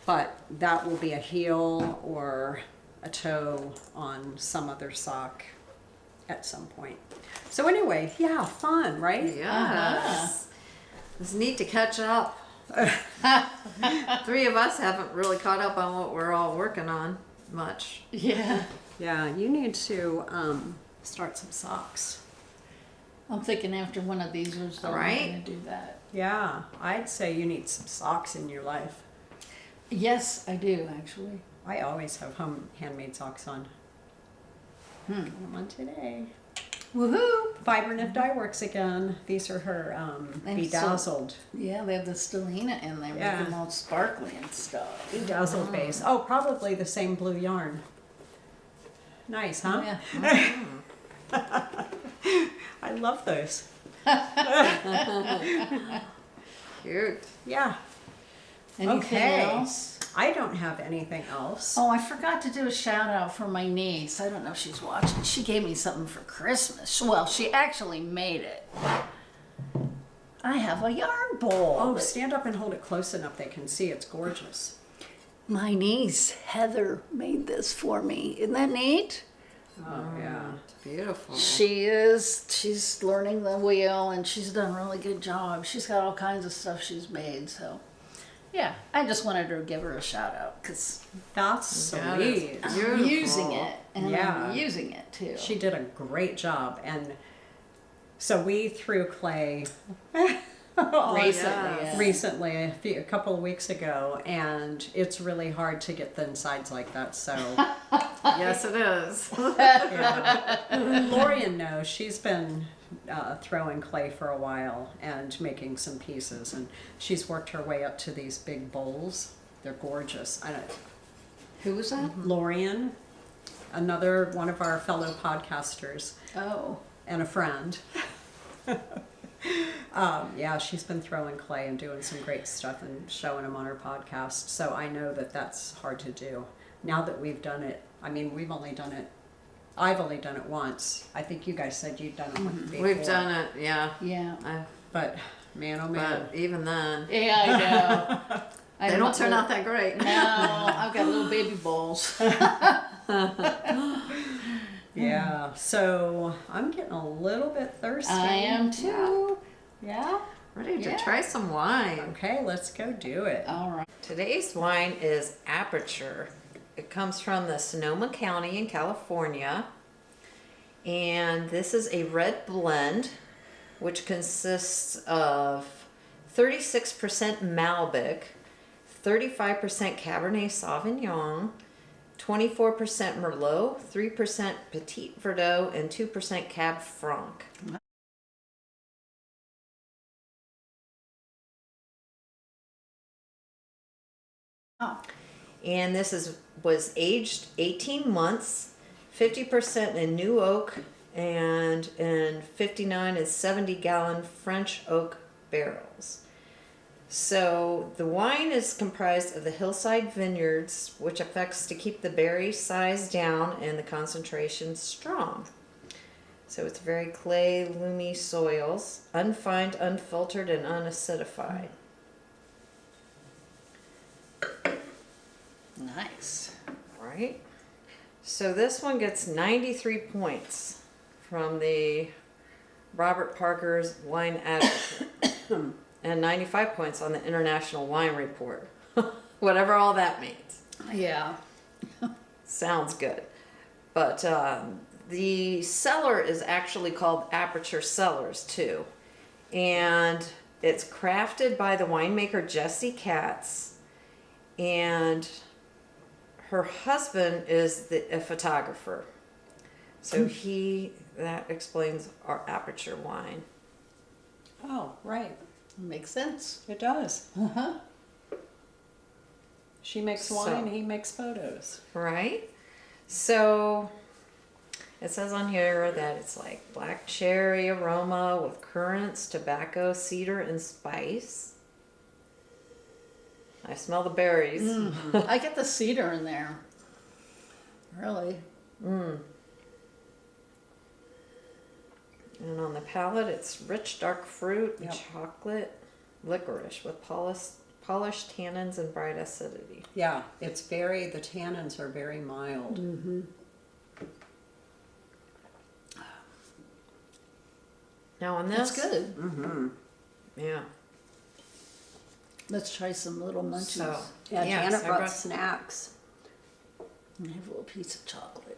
But that will be a heel or a toe on some other sock at some point. So anyway, yeah, fun, right? Yes. It's neat to catch up. 3 of us haven't really caught up on what we're all working on much. Yeah. Yeah, you need to start some socks. I'm thinking after one of these or so, Right? I'm going to do that. Yeah, I'd say you need some socks in your life. Yes, I do, actually. I always have handmade socks on. Got them on today. Woohoo! Vibrant Dye Works again. These are her And bedazzled. Yeah, they have the stellina in there, Yeah. making them all sparkly and stuff. Bedazzled base. Oh, probably the same blue yarn. Nice, huh? Yeah. I love those. Cute. Yeah. Anything Okay. else? I don't have anything else. Oh, I forgot to do a shout out for my niece. I don't know if she's watching. She gave me something for Christmas. Well, she actually made it. I have a yarn bowl. Oh, stand up and hold it close enough they can see. It's gorgeous. My niece, Heather, made this for me. Isn't that neat? Oh, yeah. It's beautiful. She's learning the wheel and she's done a really good job. She's got all kinds of stuff she's made. So, yeah, I just wanted to give her a shout out because That's That is sweet. I'm beautiful. using it and Yeah. I'm using it too. She did a great job. And so we threw clay recently, a couple of weeks ago, and it's really hard to get thin sides like that. So, Yes, it is. yeah. Lorian knows. She's been throwing clay for a while and making some pieces, and she's worked her way up to these big bowls. They're gorgeous. I don't. Who was that? Lorian, another one of our fellow podcasters Oh. and a friend. Yeah, she's been throwing clay and doing some great stuff and showing them on her podcast. So I know that that's hard to do. Now that we've done it, I mean, I've only done it once. I think you guys said you'd done it once before. We've done it, yeah. Yeah. But man, oh man. But even then, Yeah, I know. they don't turn out that great. No, I've got little baby bowls. Yeah, so I'm getting a little bit thirsty. I am too. Yeah? Ready to Yeah. try some wine. Okay, let's go do it. All right. Today's wine is Aperture. It comes from the Sonoma County in California. And this is a red blend, which consists of 36% Malbec, 35% Cabernet Sauvignon, 24% Merlot, 3% Petit Verdot, and 2% Cab Franc. Oh. And this was aged 18 months, 50% in new oak, and 59 in 70-gallon French oak barrels. So the wine is comprised of the hillside vineyards, which affects to keep the berry size down and the concentration strong. So it's very clay, loomy soils, unfined, unfiltered, and unacidified. Nice. Right. So this one gets 93 points from the Robert Parker's Wine Advocate and 95 points on the International Wine Report. Whatever all that means. Yeah. Sounds good. But the cellar is actually called Aperture Cellars too. And it's crafted by the winemaker Jesse Katz. And her husband is a photographer. So that explains our Aperture wine. Oh, right. Makes sense. It does. Uh-huh. She makes So- wine, he makes photos. Right? So it says on here that it's like black cherry aroma with currants, tobacco, cedar, and spice. I smell the berries. I get the cedar in there. Really? And on the palate, it's rich dark fruit, Yep. chocolate, licorice with polished tannins and bright acidity. Yeah, the tannins are very mild. Now on That's this, good. yeah. Let's try some little munchies. So Yeah, yes, Janet I brought snacks. I have a little piece of chocolate.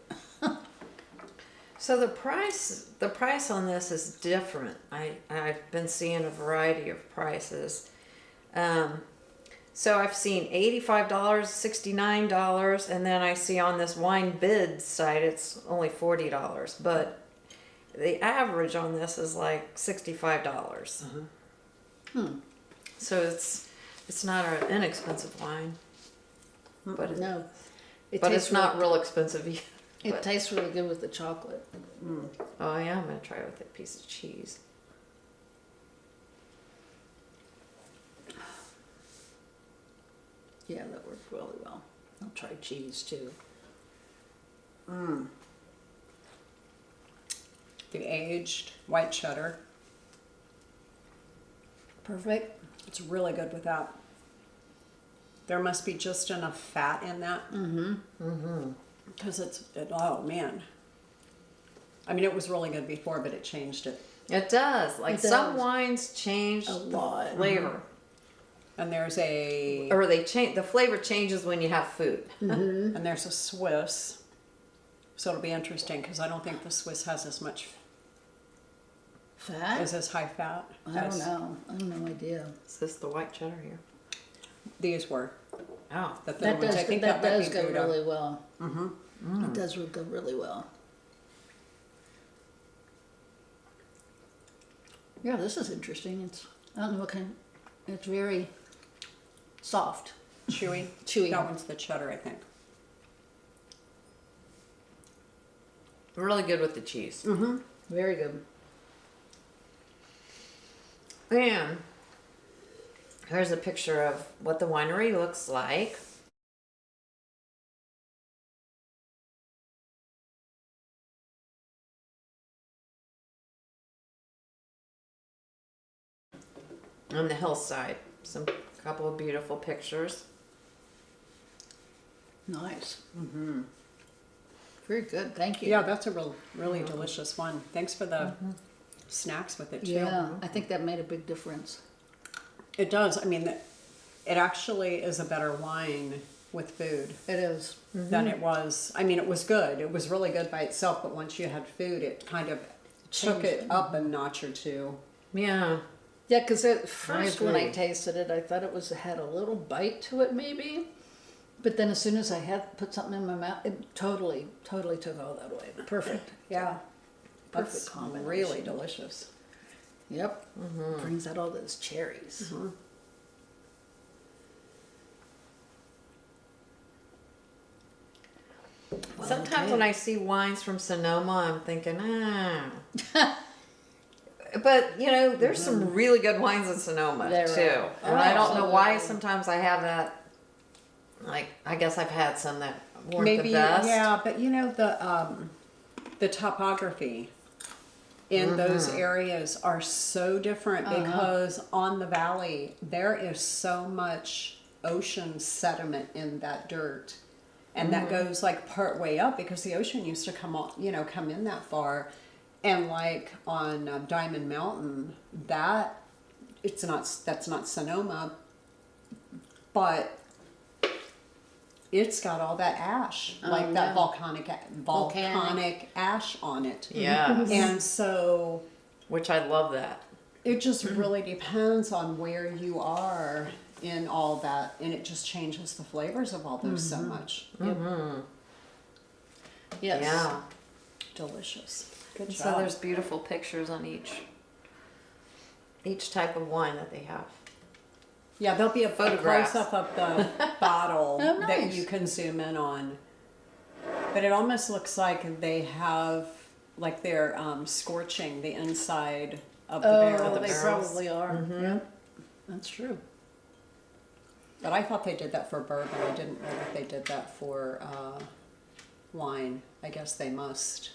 So the price on this is different. I've been seeing a variety of prices. So I've seen $85, $69, and then I see on this wine bid site it's only $40. But the average on this is like $65. So it's not an inexpensive wine, but No. It but tastes it's not really, real expensive either. it tastes really good with the chocolate. Oh yeah, I'm gonna try it with a piece of cheese. Yeah, that worked really well. I'll try cheese too. The aged white cheddar. Perfect. It's really good with that. There must be just enough fat in that. Because oh man. I mean, it was really good before, but it changed it. It does. Like It some does. wines change A the lot. flavor, And there's a or they change the flavor changes when you have food. and there's a Swiss. So it'll be interesting because I don't think the Swiss has as much Fat? as high fat. I don't know. I have no idea. Is this the white cheddar here? These were Oh, the thin That ones. does, I think that that might does be go Gouda. really well. It does go really well. Yeah, this is interesting. It's, I don't know what kind, it's very soft. Chewy. Chewy. That one's the cheddar, I think. really good with the cheese. Very good. And here's a picture of what the winery looks like. On the hillside, some couple of beautiful pictures. Nice. Very good. Thank you. Yeah, that's a really delicious one. Thanks for the snacks with it too. Yeah, I think that made a big difference. It does. I mean, it actually is a better wine with food It is. than it was. I mean, it was good. It was really good by itself, but once you had food, it kind of took it up a notch or two. Yeah. Yeah, because at first when I agree. tasted it, I thought it had a little bite to it maybe. But then as soon as I had put something in my mouth, it totally took all that away. Perfect. Yeah. Perfect That's combination. really delicious. Yep. Brings out all those cherries. Well, Sometimes okay. when I see wines from Sonoma, I'm thinking, But, you know, there's some really good wines in Sonoma, There too. are. And I don't know why Absolutely. sometimes I have that, like, I guess I've had some that weren't Maybe, the best. yeah, but you know, the topography in those areas are so different because on the valley, there is so much ocean sediment in that dirt. And that goes like part way up because the ocean used to come on, come in that far. And like on Diamond Mountain, that's not Sonoma, but it's got all that ash, like that volcanic ash on it. Yeah. And so Which I love that. it just really depends on where you are in all that, and it just changes the flavors of all those so much. Yes. Yeah. Delicious. Good And job. so there's beautiful pictures on each type of wine that they have. Yeah, there'll be a Photographs. close-up of the bottle Oh, that nice. you can zoom in on. But it almost looks like they have, like they're scorching the inside of the barrel. They barrels. probably are. Yep. That's true. But I thought they did that for bourbon. I didn't know that they did that for wine. I guess they must.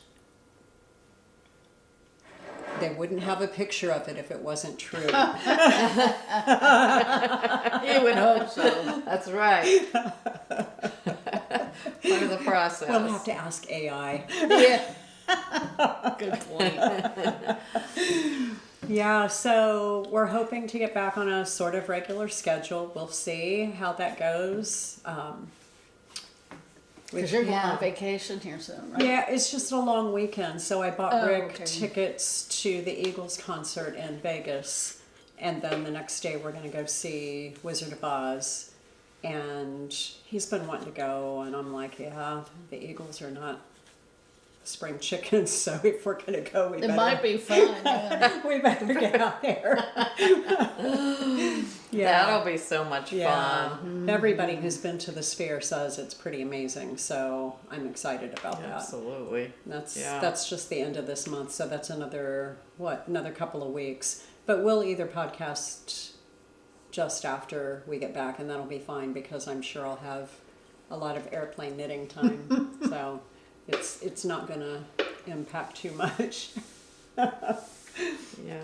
They wouldn't have a picture of it if it wasn't true. You would hope so. That's right. Part of the process. We'll have to ask AI. Yeah. Good point. Yeah, so we're hoping to get back on a sort of regular schedule. We'll see how that goes. Because you're going on vacation here soon, right? Yeah, it's just a long weekend. So I bought Oh, Rick okay. tickets to the Eagles concert in Vegas. And then the next day we're going to go see Wizard of Oz. And he's been wanting to go. And I'm like, yeah, the Eagles are not spring chickens. So if we're gonna go, It might be fun. Yeah. we better get out there. That'll be so much Yeah, fun. everybody who's been to the Sphere says it's pretty amazing, so I'm excited about that. Absolutely. That's just the end of this month, so that's another couple of weeks. But we'll either podcast just after we get back, and that'll be fine because I'm sure I'll have a lot of airplane knitting time, so it's not gonna impact too much. Yeah.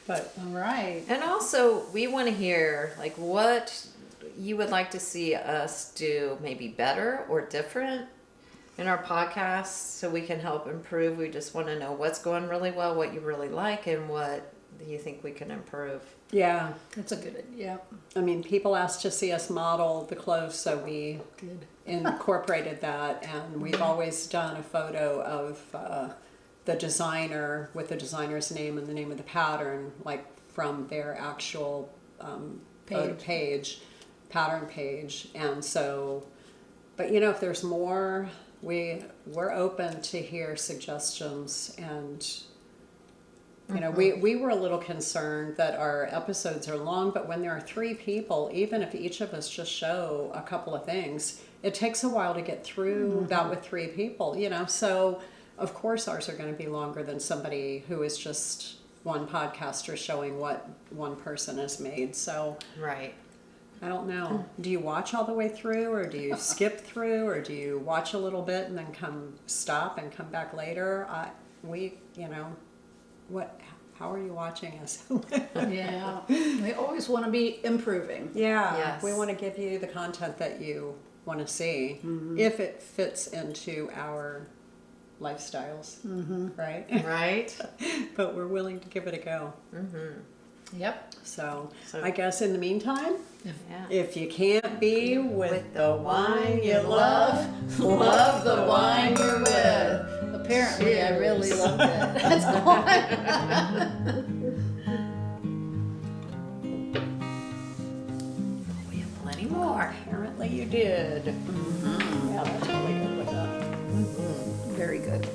But All right. And also, we want to hear like what you would like to see us do, maybe better or different in our podcast, so we can help improve. We just want to know what's going really well, what you really like, and what you think we can improve. yeah, That's a good idea. I mean, people asked to see us model the clothes, so we Good. incorporated that, and we've always done a photo of the designer with the designer's name and the name of the pattern, like from their actual pattern page. And so, but you know, if there's more, we're open to hear suggestions. And you know, we were a little concerned that our episodes are long, but when there are 3 people, even if each of us just show a couple of things, it takes a while to get through that with 3 people, you know. So of course ours are going to be longer than somebody who is just one podcaster showing what one person has made. So Right. I don't know. Do you watch all the way through, or do you skip through, or do you watch a little bit and then stop and come back later? How are you watching us? Yeah. We always want to be improving. Yeah, Yes. we want to give you the content that you want to see, if it fits into our lifestyles, right? Right. But we're willing to give it a go. Yep. So So- I guess in the meantime, Yeah. if you can't be with the wine you Love, love, love the wine you're with. Apparently, I really loved it. That's why. We have plenty more. apparently you did. Yeah, that's really good with that. Very good.